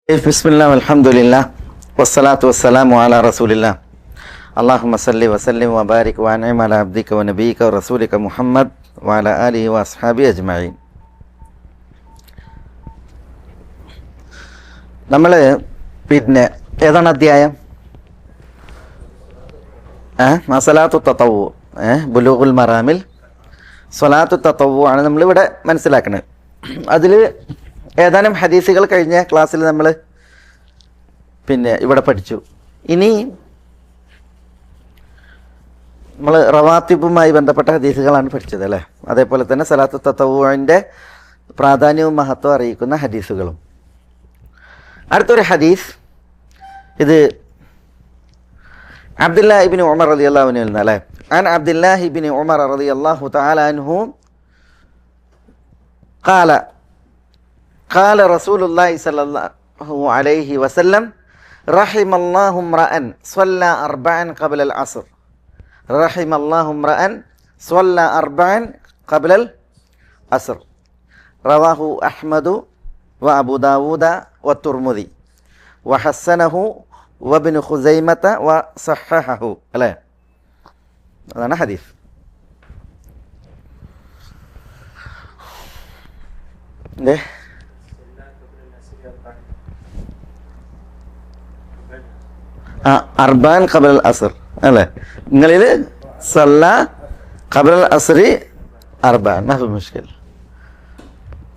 ബിസ്മില്ലാ അൽഹംദുലില്ലാ വസ്സലാത്തു വസ്സലാമു അലാ റസൂലില്ലാ അല്ലാഹുമ്മ സല്ലി വസല്ലിം വബാരിക് വഅൻഇം അലാ അബ്ദിക വനബിയിക വറസൂലിക മുഹമ്മദ് വഅലാ ആലിഹി വഅസ്ഹാബിഹി അജ്മഈൻ. നമ്മൾ ഏതാണ് അധ്യായം? സ്വലാത്തു തത്തവ്വു, ബുലൂഗുൽ മറാമിൽ സ്വലാത്തു തത്തവ്വു ആണ് നമ്മളിവിടെ മനസ്സിലാക്കുന്നത്. അതിൽ ഏതാനും ഹദീസുകൾ കഴിഞ്ഞ ക്ലാസ്സിൽ നമ്മൾ ഇവിടെ പഠിച്ചു. ഇനി നമ്മൾ റവാത്തിബുമായി ബന്ധപ്പെട്ട ഹദീസുകളാണ് പഠിച്ചത് അല്ലേ? അതേപോലെ തന്നെ സ്വലാത്തു തത്തവ്വുവിൻ്റെ പ്രാധാന്യവും മഹത്വവും അറിയിക്കുന്ന ഹദീസുകളും. അടുത്തൊരു ഹദീസ്, ഇത് അബ്ദുല്ലാഹി ഇബ്നു ഉമർ റളിയല്ലാഹു അൻഹു നിന്ന് അല്ലേ? അൻ അബ്ദുല്ലാഹി ഇബ്നു ഉമർ റളിയല്ലാഹു തആല അൻഹു ഖാല റസൂലുള്ളാഹി സ്വല്ലല്ലാഹു അലൈഹി വസല്ലം റഹിമല്ലാഹു ഇംറഅൻ സ്വല്ല അർബഅൻ ഖബ്ല അൽ അസ്ർ. റഹിമല്ലാഹു ഇംറഅൻ സ്വല്ല അർബഅൻ ഖബ്ല അൽ അസ്ർ. റവാഹു അഹ്മദു വ അബൂ ദാവൂദ വ തുർമുദി വ ഹസ്സനഹു വ ഇബ്നു ഖുസൈമത വ സഹഹഹു അല്ലേ? അതാണ് ഹദീസ്. അർബാൻ ഖബൽ അസ്ർ അല്ലേ? നിങ്ങളിൽ സല്ല ഖബൽ അസ്രി അർബാൻ മഹ് മുഷ്കിൽ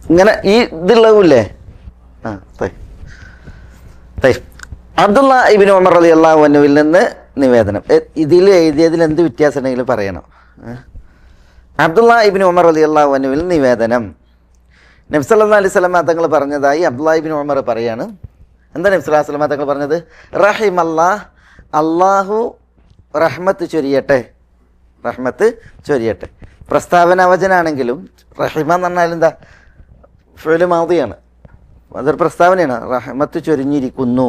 ഇങ്ങനെ ഈ ഇതുള്ളൂല്ലേ? അബ്ദുല്ലാഹി ഇബ്നു ഉമർ റളിയല്ലാഹു അൻഹുവിൽ നിന്ന് നിവേദനം. ഇതിൽ എഴുതിയതിൽ എന്ത് വ്യത്യാസം ഉണ്ടെങ്കിലും പറയണം. അബ്ദുല്ലാഹി ഇബ്നു ഉമർ റളിയല്ലാഹു അൻഹുവിൽ നിവേദനം. നബി സല്ലല്ലാഹു അലൈഹി വസല്ലം തങ്ങൾ പറഞ്ഞതായി അബ്ദുല്ലാഹി ഇബ്നു ഉമർ പറയാണ്. എന്താ നബി സല്ലല്ലാഹു അലൈഹി വസല്ലം തങ്ങൾ പറഞ്ഞത്? റഹിമല്ലാഹ്, അള്ളാഹു റഹ്മത്ത് ചൊരിയട്ടെ, റഹ്മത്ത് ചൊരിയട്ടെ. പ്രസ്താവനാവചനാണെങ്കിലും റഹിമ എന്ന് പറഞ്ഞാൽ എന്താ? ഫിഅ്ലു മാദിയാണ്, അതൊരു പ്രസ്താവനയാണ്. റഹ്മത്ത് ചൊരിഞ്ഞിരിക്കുന്നു.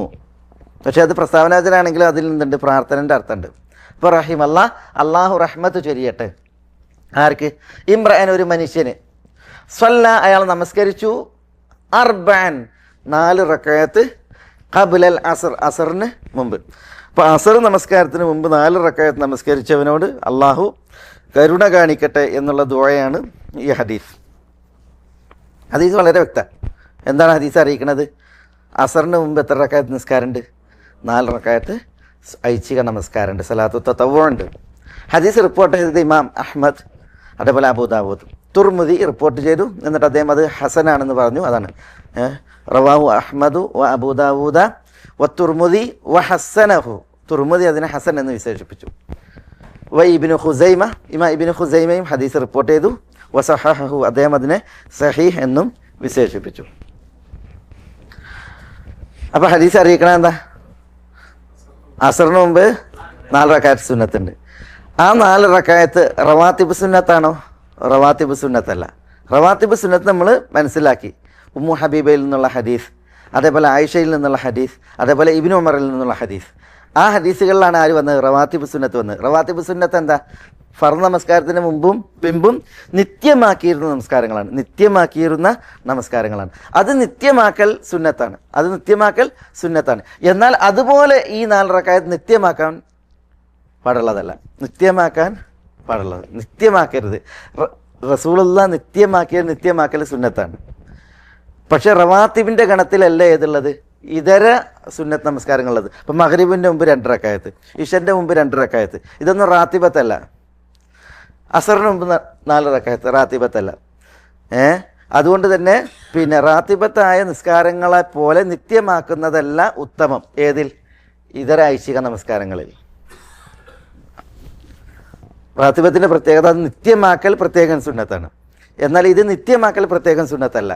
പക്ഷേ അത് പ്രസ്താവനാവചനാണെങ്കിലും അതിൽ എന്തുണ്ട്? പ്രാർത്ഥനൻ്റെ അർത്ഥമുണ്ട്. ഇപ്പോൾ റഹിമല്ലാഹ്, അള്ളാഹു റഹ്മത്ത് ചൊരിയട്ടെ. ആർക്ക്? ഇംറഅൻ, ഒരു മനുഷ്യന്. സ്വല്ല, അയാൾ നമസ്കരിച്ചു. അർബഅൻ, 4 റക്അത്ത്. ഖബ്ലൽ അസ്ർ, അസറിന് മുമ്പ്. അപ്പോൾ അസർ നമസ്കാരത്തിന് മുമ്പ് 4 റക്അത്ത് നമസ്കരിച്ചവനോട് അള്ളാഹു കരുണ കാണിക്കട്ടെ എന്നുള്ള ദുആയാണ് ഈ ഹദീസ്. ഹദീസ് വളരെ വ്യക്തമാണ്. എന്താണ് ഹദീസ് അറിയിക്കുന്നത്? അസറിന് മുമ്പ് എത്ര റക്അത്ത് നിസ്കാരമുണ്ട്? 4 റക്അത്ത് ഐച്ഛിക നമസ്കാരമുണ്ട്, സലാത്തു തത്തവ്വു ഉണ്ട്. ഹദീസ് റിപ്പോർട്ട് ചെയ്തത് ഇമാം അഹ്മദ്, അതേപോലെ അബൂ ദാവൂദ്, തുർമുദി റിപ്പോർട്ട് ചെയ്തു. എന്നിട്ട് അദ്ദേഹം അത് ഹസനാണെന്ന് പറഞ്ഞു. അതാണ് റവാഹു അഹ്മദു വ അബൂ ദാവൂദ വ തുർമുദി വ ഹസ്സനഹു. തുർമുദി അതിനെ ഹസൻ എന്ന് വിശേഷിപ്പിച്ചു. വ ഇബ്നു ഖുസൈമ, ഇബ്നു ഖുസൈമയും ഹദീസ് റിപ്പോർട്ട് ചെയ്തു. വ സഹഹഹു, അദ്ദേഹം അതിനെ സഹീഹ് എന്നും വിശേഷിപ്പിച്ചു. അപ്പോൾ ഹദീസ് അറിയിക്കണത് എന്താ? അസറിന് മുമ്പ് 4 റക്അത്ത് സുന്നത്തുണ്ട്. ആ 4 റക്അത്ത് റവാത്തിബ് സുന്നത്താണോ? റവാത്തിബ് സുന്നത്തല്ല. റവാത്തിബ് സുന്നത്ത് നമ്മൾ മനസ്സിലാക്കി. ഉമ്മു ഹബീബയിൽ നിന്നുള്ള ഹദീസ്, അതേപോലെ ആയിഷയിൽ നിന്നുള്ള ഹദീസ്, അതേപോലെ ഇബ്നു ഉമറിൽ നിന്നുള്ള ഹദീസ്. ആ ഹദീസുകളിലാണ് ആര് വന്നത്? റവാത്തിബ് സുന്നത്ത് വന്നത്. റവാത്തിബ് സുന്നത്ത് എന്താ? ഫർദ് നമസ്കാരത്തിന് മുമ്പും പിമ്പും നിത്യമാക്കിയിരുന്ന നമസ്കാരങ്ങളാണ്. നിത്യമാക്കിയിരുന്ന നമസ്കാരങ്ങളാണ്. അത് നിത്യമാക്കൽ സുന്നത്താണ്. അത് നിത്യമാക്കൽ സുന്നത്താണ്. എന്നാൽ അതുപോലെ ഈ 4 റക്അത്ത് നിത്യമാക്കാൻ പാടുള്ളതല്ല. നിത്യമാക്കാൻ പാടുള്ളത്, നിത്യമാക്കരുത്. റസൂലുള്ളാഹി നിത്യമാക്കൽ സുന്നത്താണ്. പക്ഷേ റവാത്തിബിൻ്റെ ഗണത്തിലല്ല ഏതുള്ളത്? ഇതര സുന്നത്ത് നമസ്കാരങ്ങളുള്ളത്. ഇപ്പം മഗ്രിബിൻ്റെ മുമ്പ് 2 റക്അത്ത്, ഇശൻ്റെ മുമ്പ് 2 റക്അത്ത്, ഇതൊന്നും റാത്തിബത്തല്ല. അസറിന് മുമ്പ് 4 റക്അത്ത് റാത്തിബത്തല്ല. അതുകൊണ്ട് തന്നെ റാത്തിബത്തായ നിസ്കാരങ്ങളെ പോലെ നിത്യമാക്കുന്നതല്ല ഉത്തമം. ഏതിൽ? ഇതര ഐച്ഛിക നമസ്കാരങ്ങളിൽ. റാത്തിബത്തിൻ്റെ പ്രത്യേകത അത് നിത്യമാക്കൽ പ്രത്യേകം സുന്നത്താണ്. എന്നാൽ ഇത് നിത്യമാക്കൽ പ്രത്യേകം സുന്നത്തല്ല.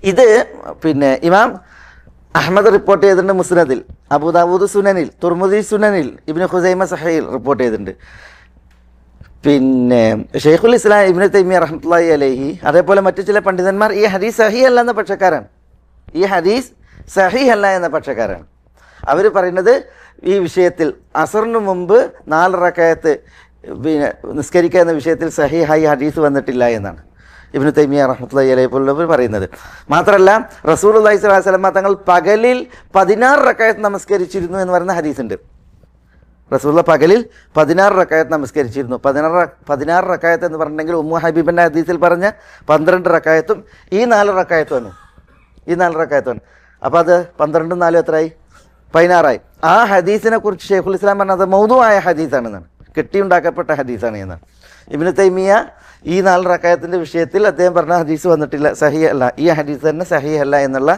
ഇത് ഇമാം അഹ്മദ് റിപ്പോർട്ട് ചെയ്തിട്ടുണ്ട് മുസ്നദിൽ, അബൂ ദാവൂദ് സുനനിൽ, തുർമുദി സുനനിൽ, ഇബ്നു ഖുസൈമ സഹീൽ റിപ്പോർട്ട് ചെയ്തിട്ടുണ്ട്. ഷെയ്ഖുൽ ഇസ്ലാം ഇബ്നു തൈമിയ്യ റഹ്മത്തുള്ളാഹി അലൈഹി, അതേപോലെ മറ്റു ചില പണ്ഡിതന്മാർ ഈ ഹദീസ് സഹീഹ് അല്ല എന്ന പക്ഷക്കാരാണ്. ഈ ഹദീസ് സഹീഹ് അല്ല എന്ന പക്ഷക്കാരാണ്. അവർ പറയുന്നത് ഈ വിഷയത്തിൽ അസറിന് മുമ്പ് 4 റക്അത്ത് നിസ്കരിക്കുക എന്ന വിഷയത്തിൽ സഹീഹായി ഹദീസ് വന്നിട്ടില്ല എന്നാണ്. ഇബ്നു തൈമിയ റഹ്മത്തുള്ളാഹി അലൈഹി പോലുള്ളവർ പറയുന്നത്. മാത്രമല്ല റസൂലുള്ളാഹി സ്വല്ലല്ലാഹു അലൈഹി വസല്ലം തങ്ങൾ പകലിൽ 16 റക്അത്ത് നമസ്കരിച്ചിരുന്നു എന്ന് പറയുന്ന ഹദീസുണ്ട്. റസൂലുള്ള പകലിൽ 16 റക്അത്ത് നമസ്കരിച്ചിരുന്നു. 16 റക്അത്ത് എന്ന് പറഞ്ഞിട്ടുണ്ടെങ്കിൽ ഉമ്മു ഹബീബിൻ്റെ ഹദീസിൽ പറഞ്ഞ 12 റക്അത്തും ഈ 4 റക്അത്തുമാണ്. അപ്പോൾ അത് 12 4 എത്രയായി? 16ആയി. ആ ഹദീസിനെ കുറിച്ച് ഷെയ്ഖുൽ ഇസ്ലാം പറഞ്ഞത് മൗദൂആയ ഹദീസാണെന്നാണ്, കെട്ടിയുണ്ടാക്കപ്പെട്ട ഹദീസാണ് എന്നാണ്. ഇബ്നു തൈമിയ ഈ 4 റക്അത്തിൻ്റെ വിഷയത്തിൽ അദ്ദേഹം പറഞ്ഞ ഹദീസ് വന്നിട്ടില്ല, സഹീഹ് അല്ല, ഈ ഹദീസ് തന്നെ സഹീഹ് അല്ല എന്നുള്ള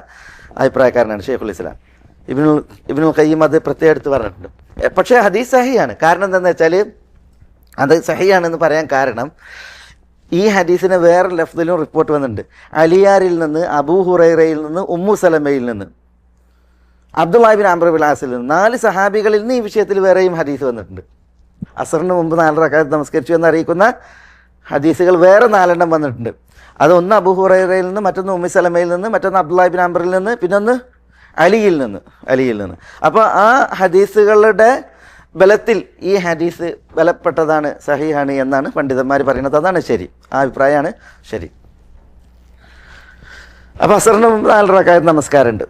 അഭിപ്രായക്കാരനാണ് ഷെയ്ഖുൽ ഇസ്ലാം. ഇബ്നുൽ ഖയ്യിം അത് പ്രത്യേകം എടുത്ത് പറഞ്ഞിട്ടുണ്ട്. പക്ഷേ ഹദീസ് സഹിയാണ്. കാരണം എന്താണെന്ന് വെച്ചാൽ അത് സഹിയാണെന്ന് പറയാൻ കാരണം ഈ ഹദീസിന് വേറെ ലഫ്ദിലും റിപ്പോർട്ട് വന്നിട്ടുണ്ട്. അലിയാരിൽ നിന്ന്, അബൂ ഹുറൈറയിൽ നിന്ന്, ഉമ്മു സലമയിൽ നിന്ന്, അബ്ദുല്ലാഹി ഇബ്നു അംർ ഇബ്നുൽ ആസിൽ നിന്ന്, 4 സഹാബികളിൽ നിന്ന് ഈ വിഷയത്തിൽ വേറെയും ഹദീസ് വന്നിട്ടുണ്ട്. അസറിന് മുമ്പ് 4 റക്അത്ത് നമസ്കരിച്ചു എന്നറിയിക്കുന്ന ഹദീസുകൾ വേറെ 4 വന്നിട്ടുണ്ട്. അതൊന്ന് അബൂ ഹുറൈറയിൽ നിന്ന്, മറ്റൊന്ന് ഉമ്മു സലമയിൽ നിന്ന്, മറ്റൊന്ന് അബ്ദുല്ലാഹി ഇബ്നു അംറിൽ നിന്ന്, പിന്നൊന്ന് അലിയിൽ നിന്ന്. അപ്പോൾ ആ ഹദീസുകളുടെ ബലത്തിൽ ഈ ഹദീസ് ബലപ്പെട്ടതാണ്, സഹീഹാണ് എന്നാണ് പണ്ഡിതന്മാർ പറയുന്നത്. അതാണ് ശരി, ആ അഭിപ്രായമാണ് ശരി. അപ്പോൾ അസറിന് മുമ്പ് 4 റക്അത്ത് നമസ്കാരമുണ്ട്,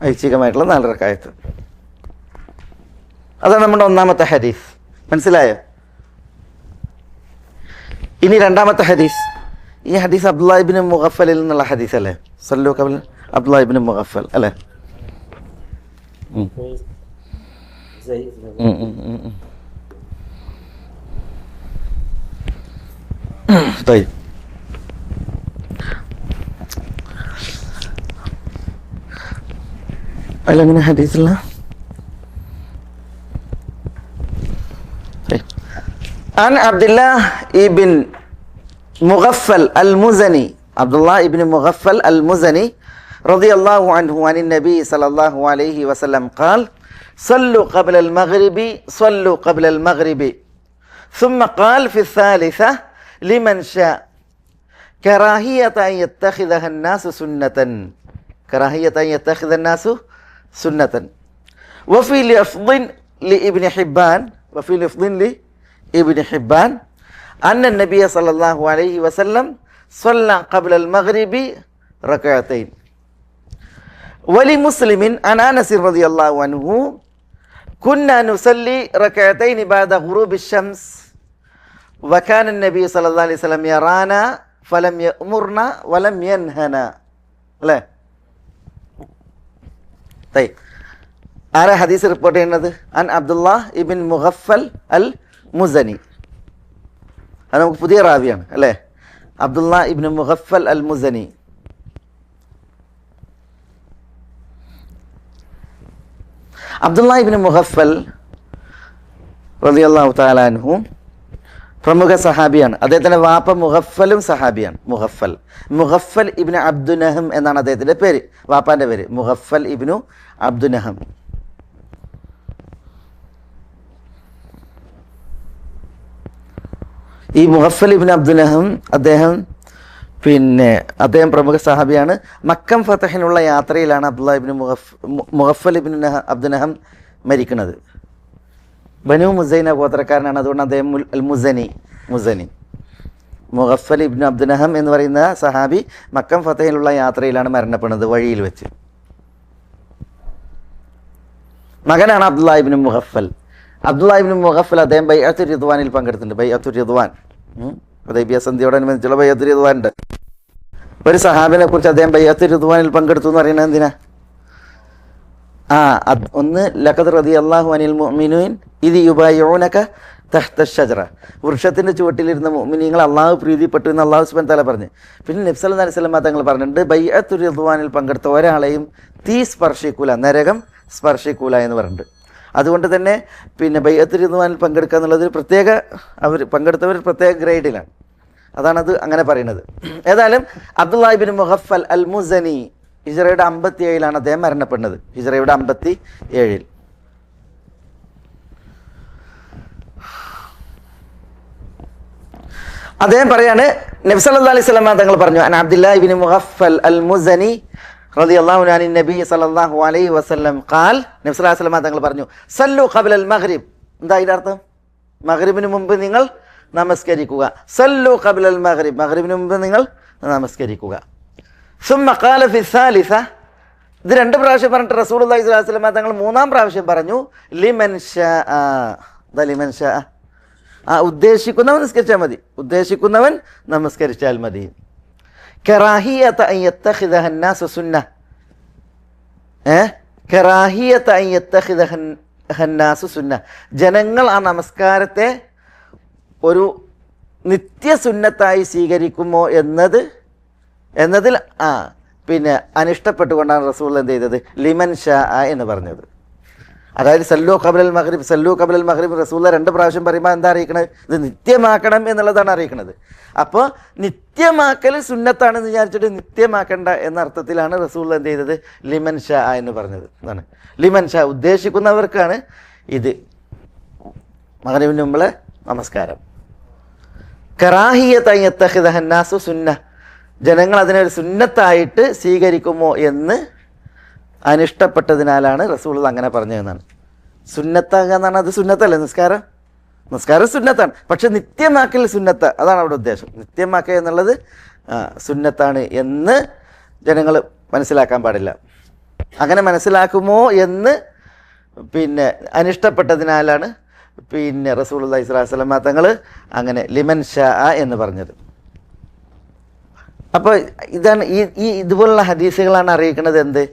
ഐച്ഛികമായിട്ടുള്ള 4 റക്അത്ത്. അതാണ് നമ്മുടെ ഒന്നാമത്തെ ഹദീസ്. മനസ്സിലായോ? ഇനി രണ്ടാമത്തെ ഹദീസ്. ഈ ഹദീസ് അബ്ദുല്ലാഹി ഇബ്നു മുഗഫലിൽ നിന്നുള്ള ഹദീസ് അല്ലേ? സല്ലു ഖബല അബ്ദുല്ലാഹി ഇബ്നു മുഗഫൽ അല്ലേ? طيب ألا من حديث الله طيب عن عبد الله ابن مغفل المزني عبد الله ابن مغفل المزني رضي الله عنه عن النبي صلى الله عليه وسلم قال صلوا قبل المغرب ثم قال في الثالثة لمن شاء كراهية أن يتخذها الناس سنة وفي لفظ لابن حبان أن النبي صلى الله عليه وسلم صلى قبل المغرب ركعتين ولمسلم عن أنس رضي الله عنه كنا نصلي ركعتين بعد غروب الشمس وكان النبي صلى الله عليه وسلم يرانا فلم يأمرنا ولم ينهنا. لا طيب ആരാ ഹദീസ് റിപ്പോർട്ട് ചെയ്യുന്നത്? അൻ അബ്ദുല്ലാഹ് ഇബ്ൻ മുഗഫൽ അൽ മുസനി. അത് നമുക്ക് പുതിയ റാവിയാണ് അല്ലേ? അബ്ദുല്ലാഹ് ഇബ്ൻ മുഗഫൽ അൽ മുസനി. അബ്ദുല്ലാഹി ഇബ്നു മുഗഫൽ റളിയല്ലാഹു തആല അൻഹു പ്രമുഖ സഹാബിയാണ്. അദ്ദേഹത്തിൻ്റെ വാപ്പ മുഗഫലും സഹാബിയാണ്. മുഗഫൽ ഇബ്നു അബ്ദുനഹം എന്നാണ് അദ്ദേഹത്തിൻ്റെ പേര്, വാപ്പാൻ്റെ പേര് മുഗഫൽ ഇബ്നു അബ്ദുനഹം. ഈ മുഗഫൽ ഇബ്നു അബ്ദുനഹം അദ്ദേഹം പ്രമുഖ സഹാബിയാണ്. മക്കം ഫതഹിനുള്ള യാത്രയിലാണ് അബ്ദുല്ലാഹി ഇബ്നു മുഗഫൽ ഇബ്നു അബ്ദുനഹം മരിക്കുന്നത്. ബനു മുസൈന ഗോത്രക്കാരനാണ്, അതുകൊണ്ട് അദ്ദേഹം അൽ മുസനി. മുഗഫൽ ഇബ്നു അബ്ദുനഹം എന്ന് പറയുന്ന സഹാബി മക്കം ഫതഹിലുള്ള യാത്രയിലാണ് മരണപ്പെടുന്നത്, വഴിയിൽ വെച്ച്. മകനാണ് അബ്ദുല്ലാഹി ഇബ്നു മുഗഫൽ. അദ്ദേഹം ബൈഅത്തുർ റിദ്വാനിൽ പങ്കെടുത്തിട്ടുണ്ട്. ബൈഅത്തുർ റിദ്വാൻ, ഹുദൈബിയ സന്ധിയോടനുബന്ധിച്ചുള്ള ബൈഅത്തുർ റിദ്വാൻ ഉണ്ട്. ഒരു സഹാബിനെ കുറിച്ച് അദ്ദേഹം ബൈഅത്തുർ റിദ്വാനിൽ പങ്കെടുത്തു എന്ന് പറയുന്നത് എന്തിനാ? ഒന്ന് ലഖദ് റളിയല്ലാഹു അനിൽ മുഅ്മിനീൻ ഇദ് യുബായിഊനക തഹ്ത അഷ്ജറ, വൃക്ഷത്തിൻ്റെ ചുവട്ടിലിരുന്ന മുഅ്മിനീങ്ങൾ അള്ളാഹു പ്രീതിപ്പെട്ടു എന്ന് അള്ളാഹു സുബ്ഹാനഹു വ തആല പറഞ്ഞു. പിന്നെ നബി സല്ലല്ലാഹു അലൈഹി വസല്ലം തങ്ങൾ പറഞ്ഞിട്ടുണ്ട്, ബൈഅത്തുർ റിദ്വാനിൽ പങ്കെടുത്ത ഒരാളെയും തീ സ്പർശിക്കൂല, നരകം സ്പർശിക്കൂല എന്ന് പറഞ്ഞിട്ടുണ്ട്. അതുകൊണ്ട് തന്നെ ബൈഅത്തുർ റിദ്വാനിൽ പങ്കെടുക്കുക എന്നുള്ളത് പങ്കെടുത്തവർ പ്രത്യേക ഗ്രേഡിലാണ്. അതാണത് അങ്ങനെ പറയുന്നത്. ഏതായാലും അബ്ദുല്ലാഹി ഇബ്നു മുഗഫൽ അൽ മുസനി ഹിജ്റയുടെ 57 അദ്ദേഹം മരണപ്പെടുന്നത്. ഹിജ്റയുടെ 57. അദ്ദേഹം പറയാണ്, നബി സല്ലല്ലാഹു അലൈഹി വസല്ലം തങ്ങൾ പറഞ്ഞു, അൻ അബ്ദുല്ലാഹി ഇബ്നു മുഗഫൽ അൽ മുസനി റളിയല്ലാഹു അൻഹു നബി സല്ലല്ലാഹു അലൈഹി വസല്ലം ഖാൽ, നബി സല്ലല്ലാഹു അലൈഹി വസല്ലം തങ്ങൾ പറഞ്ഞു, സല്ലു ഖബ്ല അൽ മഗ്രിബ്. എന്താ ഇതിന്റെ അർത്ഥം? മഗ്രിബിന് മുമ്പ് നിങ്ങൾ നമസ്കരിക്കുക. സല്ലു ഖബ്ലൽ മഗ്രിബ്, മഗ്രിബിന് മുമ്പ് നിങ്ങൾ നമസ്കരിക്കുക. സുമ്മ ഖാല ഫി സാലിസ, ഇത് 2 പ്രാവശ്യം പറഞ്ഞിട്ട് റസൂലുള്ളാഹി സ്വല്ലല്ലാഹു അലൈഹി വസല്ലം തങ്ങൾ 3-ാം പ്രാവശ്യം പറഞ്ഞു ലിമൻ ഷാ, ലിമൻ ഷാ, ഉദ്ദേശിക്കുന്നവൻ നിസ്കരിച്ചാൽ മതി, ഉദ്ദേശിക്കുന്നവൻ നമസ്കരിച്ചാൽ മതി. കറാഹിയത അൻ യത്തഖിദഹ അന്നാസു സുന്ന, കറാഹിയത അൻ യത്തഖിദഹ അന്നാസു സുന്ന, ജനങ്ങൾ ആ നമസ്കാരത്തെ ഒരു നിത്യസുന്നത്തായി സ്വീകരിക്കുമോ എന്നതിൽ പിന്നെ അനിഷ്ടപ്പെട്ടുകൊണ്ടാണ് റസൂൽ എന്ത് ചെയ്തത് ലിമൻ ഷാ എന്ന് പറഞ്ഞത്. അതായത് സല്ലു ഖബ്ലൽ മഗ്രിബ്, സല്ലു ഖബ്ലൽ മഗ്രിബ് റസൂൽ 2 പ്രാവശ്യം പറയുമ്പോൾ എന്താ അറിയിക്കണത്? ഇത് നിത്യമാക്കണം എന്നുള്ളതാണ് അറിയിക്കുന്നത്. അപ്പോൾ നിത്യമാക്കൽ സുന്നത്താണെന്ന് വിചാരിച്ചിട്ട് നിത്യമാക്കണ്ട എന്ന അർത്ഥത്തിലാണ് റസൂൽ എന്ത് ചെയ്തത് ലിമൻ ഷാ എന്ന് പറഞ്ഞത്. അതാണ് ലിമൻ ഷാ, ഉദ്ദേശിക്കുന്നവർക്കാണ് ഇത് മഗ്രിബിന് മുമ്പുള്ള നമസ്കാരം. കറാഹിയത അൻ യത്തഖിദഹ അന്നാസു സുന്ന, ജനങ്ങൾ അതിനെ ഒരു സുന്നത്തായിട്ട് സ്വീകരിക്കുമോ എന്ന് അനിഷ്ടപ്പെട്ടതിനാലാണ് റസൂൽ അങ്ങനെ പറഞ്ഞതെന്നാണ്. സുന്നത്താകുക എന്നാണ്, അത് സുന്നത്തല്ലേ നിസ്കാരം സുന്നത്താണ്, പക്ഷെ നിത്യമാക്കൽ സുന്നത്ത, അതാണ് അവിടെ ഉദ്ദേശം. നിത്യമാക്കുക എന്നുള്ളത് സുന്നത്താണ് എന്ന് ജനങ്ങൾ മനസ്സിലാക്കാൻ പാടില്ല. അങ്ങനെ മനസ്സിലാക്കുമോ എന്ന് പിന്നെ അനിഷ്ടപ്പെട്ടതിനാലാണ് പിന്നെ റസൂലുള്ളാഹി സ്വല്ലല്ലാഹു അലൈഹി വസല്ലം തങ്ങൾ അങ്ങനെ ലിമൻ ഷാ എന്ന് പറഞ്ഞത്. അപ്പോൾ ഇതാണ് ഈ ഇതുപോലുള്ള ഹദീസുകളാണ് അറിയിക്കുന്നത് എന്ത്,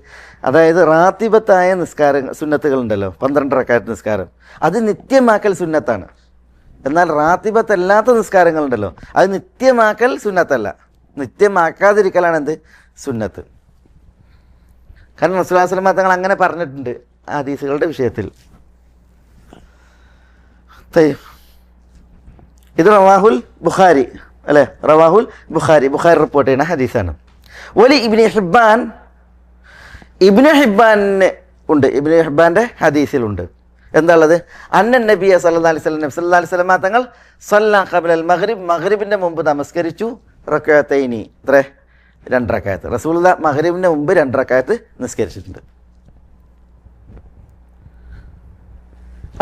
അതായത് റാത്തിബത്തായ സുന്നത്തുകളുണ്ടല്ലോ, 12 റക്അത്ത് നിസ്കാരം, അത് നിത്യമാക്കൽ സുന്നത്താണ്. എന്നാൽ റാത്തിബത്തല്ലാത്ത നിസ്കാരങ്ങളുണ്ടല്ലോ, അത് നിത്യമാക്കൽ സുന്നത്തല്ല, നിത്യമാക്കാതിരിക്കലാണ് എന്ത് സുന്നത്ത്. കാരണം റസൂലുള്ളാഹി സ്വല്ലല്ലാഹു അലൈഹി വസല്ലം തങ്ങൾ അങ്ങനെ പറഞ്ഞിട്ടുണ്ട് ഹദീസുകളുടെ വിഷയത്തിൽ. ഇത് റവാഹുൽ ബുഖാരി അല്ലേ, റവാഹുൽ ബുഖാരി റിപ്പോർട്ട് ചെയ്യുന്ന ഹദീസാണ്. വലി ഇബ്നു ഹിബ്ബാന് ഉണ്ട്, ഇബ്നു ഹിബ്ബാൻ്റെ ഹദീസിലുണ്ട്. എന്താണുള്ളത്? അന്നൻ നബിയ സല്ലല്ലാഹു അലൈഹി വസല്ലം തങ്ങൾ സല്ലാ ഖബ്ലൽ മഗ്രിബ്, മഗ്രിബിൻ്റെ മുമ്പ് നമസ്കരിച്ചു റക്അത്തൈനി, 2 റക്അത്ത്. റസൂലുള്ളാഹി മഗ്രിബിൻ്റെ മുമ്പ് 2 റക്അത്ത് നിസ്കരിച്ചിട്ടുണ്ട്.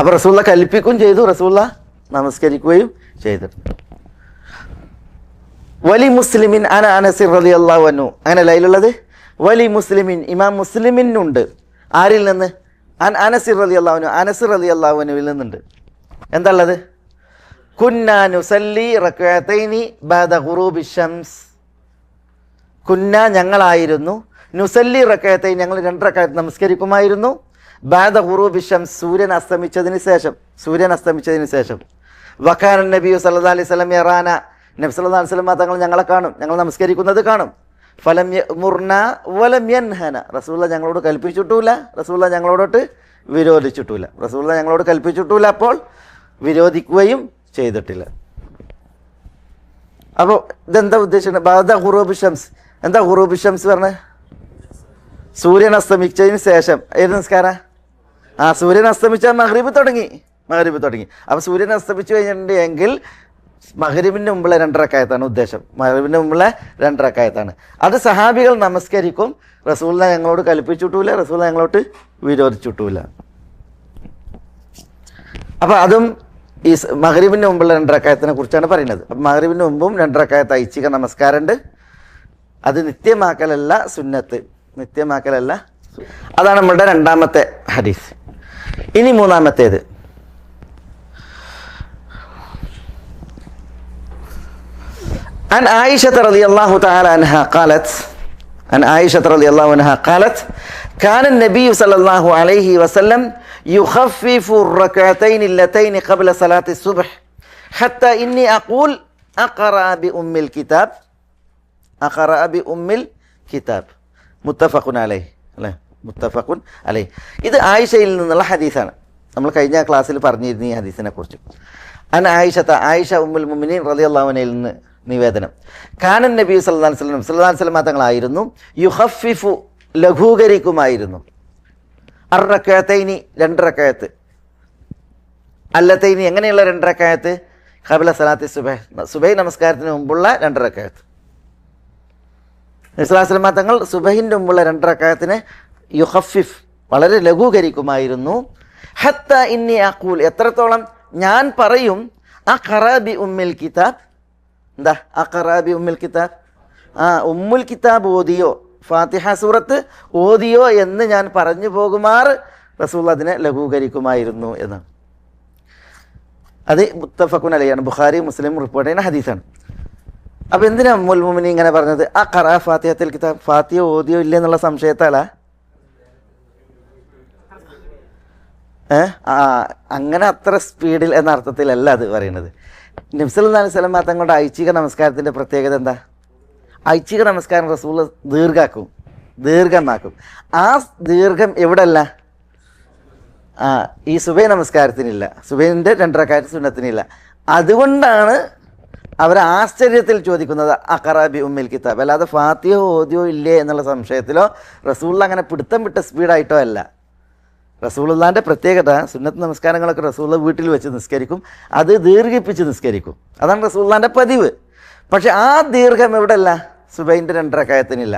അപ്പോൾ റസൂലുള്ളാഹി കൽപ്പിക്കുകയും ചെയ്തു, റസൂലുള്ളാഹി നമസ്കരിക്കുകയും ചെയ്തിട്ടുണ്ട്. വലി മുസ്ലിമിൻ അന അനസ് റളിയല്ലാഹു അൻഹു, അങ്ങനെയല്ല അതിലുള്ളത്. വലി മുസ്ലിമിൻ, ഇമാം മുസ്ലിമിനുണ്ട്. ആരിൽ നിന്ന്? അനസ് റളിയല്ലാഹു അൻഹു, അനസ് റളിയല്ലാഹു അൻഹുവിൽ നിന്നുണ്ട്. എന്താ ഉള്ളത്? കുന്നാ നുസല്ലി റക്അത്തൈനി ബഅദ ഗുറൂബി ശംസ്, കുന്ന ഞങ്ങളായിരുന്നു, നുസല്ലി റക്അത്തൈനി ഞങ്ങൾ 2 റക്അത്ത് നമസ്കരിക്കുമായിരുന്നു, ബഅദ ഗുറൂബി ശംസ് സൂര്യൻ അസ്തമിച്ചതിന് ശേഷം. വകാന നബി സല്ലല്ലാഹു അലൈഹി വസല്ലം യറാന, നബി സല്ലല്ലാഹു അലൈഹി വസല്ലം തങ്ങൾ ഞങ്ങളെ കാണും, ഞങ്ങൾ നമസ്കരിക്കുന്നത് കാണും. ഫലം യമുർന വലം യൻഹന, റസൂലുള്ളാഹി ഞങ്ങളോട് കൽപ്പിച്ചിട്ടുമില്ല, റസൂലുള്ളാഹി ഞങ്ങളോടൊട്ട് വിരോധിച്ചിട്ടുമില്ല. റസൂലുള്ളാഹി ഞങ്ങളോട് കൽപ്പിച്ചിട്ടുമില്ല, അപ്പോൾ വിരോധിക്കുകയും ചെയ്തിട്ടില്ല. അപ്പോൾ ഇതെന്താ ഉദ്ദേശിക്കുന്നത്? ബഅദ ഗുറൂബി ശംസ്, എന്താ ഗുറൂബി ശംസ് പറഞ്ഞത്? സൂര്യൻ അസ്തമിച്ചതിന് ശേഷം. ഏത് നിസ്കാരം? സൂര്യൻ അസ്തമിച്ചാൽ മഗ്രിബ് തുടങ്ങി. അപ്പോൾ സൂര്യൻ അസ്തമിച്ചു കഴിഞ്ഞിട്ടുണ്ട് എങ്കിൽ മഗ്രിബിൻ്റെ മുമ്പുള്ള 2 റക്അത്താണ് ഉദ്ദേശം. മഗ്രിബിൻ്റെ മുമ്പുള്ള 2 റക്അത്താണ്. അത് സഹാബികൾ നമസ്കരിക്കും. റസൂലുള്ളാഹി ഞങ്ങളോട് കൽപ്പിച്ചിട്ടുമില്ല, റസൂലുള്ളാഹി ഞങ്ങളോട് വിരോധിച്ചിട്ടുമില്ല. അപ്പോൾ അതും ഈ മഗ്രിബിൻ്റെ മുമ്പുള്ള 2 റക്അത്തിനെ കുറിച്ചാണ് പറയുന്നത്. അപ്പം മഗ്രിബിൻ്റെ മുമ്പും 2 റക്അത്ത് ഐച്ഛിക നമസ്കാരമുണ്ട്. അത് നിത്യമാക്കലല്ല സുന്നത്ത്, നിത്യമാക്കലല്ല. അതാണ് നമ്മളുടെ 2ാമത്തെ ഹദീസ്. ഇനി 3ാമത്തേത്. عن عائشة رضي الله تعالى عنها قالت كان النبي صلى الله عليه وسلم يخفف الركعتين اللتين قبل صلاة الصبح حتى إني أقول أقرأ بأم الكتاب متفق عليه. ഇത് ആയിഷയിൽ നിന്നുള്ള ഹദീസാണ്. നമ്മൾ കഴിഞ്ഞ ക്ലാസ്സിൽ പറഞ്ഞിരുന്നു ഈ ഹദീസിനെ കുറിച്ച്. ആയിഷ ഉമ്മുൽ മുഅ്മിനീൻ റളിയല്ലാഹു അൻഹയിൽ നിന്ന് നിവേദനം. കാനൻ നബി സല്ലല്ലാഹു അലൈഹി വസല്ലം തങ്ങളായിരുന്നു യുഖഫിഫു ലഘൂകരിക്കുമായിരുന്നു അർറകഅതൈനി 2 റക്അത്ത്, അല്ലതൈനി എങ്ങനെയുള്ള 2 റക്അത്ത്? ഖബല സലാത്തി സുബഹി നമസ്കാരത്തിന് മുമ്പുള്ള 2 റക്അത്ത്. നബി സല്ലല്ലാഹു അലൈഹി വസല്ലം തങ്ങൾ സുബഹിൻ്റെ മുമ്പുള്ള 2 റക്അത്തിനെ യുഖഫിഫ് വളരെ ലഘൂകരിക്കുമായിരുന്നു. ഹത്ത ഇന്നി അഖൂൽ, എത്രത്തോളം ഞാൻ പറയും, അഖറ ബി ഉമ്മിൽ കിതാബ്. എന്താ അഖറ ബി ഉമ്മിൽ കിതാബ്? ഉമ്മുൽ കിതാബ് ഓതിയോ, ഫാത്തിഹ സൂറത്ത് ഓതിയോ എന്ന് ഞാൻ പറഞ്ഞു പോകുമാർ റസൂൽ അതിനെ ലഘൂകരിക്കുമായിരുന്നു എന്നാണ്. അത് മുത്തഫഖുൻ അലൈഹിയാണ്, ബുഖാരി മുസ്ലിം റിപ്പോർട്ട് ചെയ്യുന്ന ഹദീസാണ്. അപ്പോൾ എന്തിനാ ഉമ്മുൽ മുഅ്മിനീൻ ഇങ്ങനെ പറഞ്ഞത്? അഖറ ഫാത്തിഹത്തുൽ കിതാബ്, ഫാത്തിഹ ഓതിയോ ഇല്ലേ എന്നുള്ള സംശയത്താലാ? അങ്ങനെ അത്ര സ്പീഡിൽ എന്ന അർത്ഥത്തിലല്ല അത് പറയുന്നത്. നബി സല്ലല്ലാഹു അലൈഹി വസല്ലം തങ്ങളുടെ ഐച്ഛിക നമസ്കാരത്തിൻ്റെ പ്രത്യേകത എന്താ? ഐച്ഛിക നമസ്കാരം റസൂൽ ദീർഘമാക്കും. ആ ദീർഘം എവിടെയല്ല? ഈ സുബൈ നമസ്കാരത്തിനില്ല, സുബൈൻ്റെ 2 റക്അത്ത് സുന്നത്തിനില്ല. അതുകൊണ്ടാണ് അവർ ആശ്ചര്യത്തിൽ ചോദിക്കുന്നത് അഖറ ബി ഉമ്മിൽ കിതാബ്. അല്ലാതെ ഫാത്തിഹ ഓതിയോ ഇല്ലേ എന്നുള്ള സംശയത്തിലോ റസൂൽ അങ്ങനെ പിടുത്തം വിട്ട സ്പീഡായിട്ടോ അല്ല. റസൂലുള്ളാഹിൻ്റെ പ്രത്യേകത, സുന്നത്ത് നമസ്കാരങ്ങളൊക്കെ റസൂൽ വീട്ടിൽ വെച്ച് നിസ്കരിക്കും, അത് ദീർഘിപ്പിച്ച് നിസ്കരിക്കും. അതാണ് റസൂലുള്ളാഹിൻ്റെ പതിവ്. പക്ഷെ ആ ദീർഘം എവിടെയല്ല? സുബൈൻ്റെ 2 റക്അത്തിനില്ല.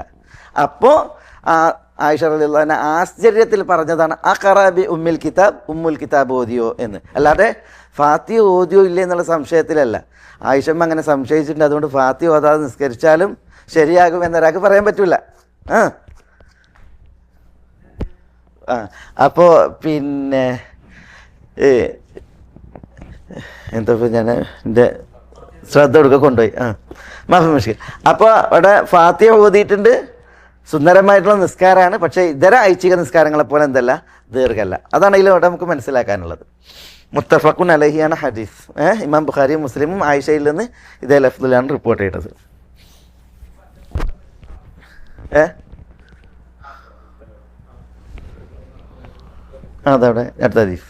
അപ്പോൾ ആയിഷ റളിയല്ലാഹു അൻഹ ആശ്ചര്യത്തിൽ പറഞ്ഞതാണ് അഖറ ബി ഉമ്മിൽ കിതാബ്, ഉമ്മുൽ കിതാബ് ഓതിയോ എന്ന്. അല്ലാതെ ഫാത്തിഹ ഓതിയോ ഇല്ലേ എന്നുള്ള സംശയത്തിലല്ല. ആയിഷമ്മ അങ്ങനെ സംശയിച്ചിട്ടുണ്ട്, അതുകൊണ്ട് ഫാത്തിഹ ഓതാതെ നിസ്കരിച്ചാലും ശരിയാകും എന്നൊരാൾക്ക് പറയാൻ പറ്റില്ല. അപ്പോൾ പിന്നെ എന്താ ഞാൻ എൻ്റെ ശ്രദ്ധ കൊടുക്കുക കൊണ്ടുപോയി മാഫി മുഷ്കിൽ. അപ്പോൾ അവിടെ ഫാത്തിഹ ഓതിയിട്ടുണ്ട്, സുന്ദരമായിട്ടുള്ള നിസ്കാരമാണ്. പക്ഷേ ഇതര ഐച്ഛിക നിസ്കാരങ്ങളെപ്പോലെ എന്തല്ല, ദീർഘമല്ല. അതാണ് ഇതിലൂടെ നമുക്ക് മനസ്സിലാക്കാനുള്ളത്. മുത്തഫഖുൻ അലൈഹിയാണ് ഹദീസ്. ഇമാം ബുഖാരിയും മുസ്ലിമും ആയിഷയിൽ നിന്ന് ഇതേ ലഫ്ദിലാണ് റിപ്പോർട്ട് ചെയ്തത്. അതവിടെ അടുത്ത ഹദീസ്.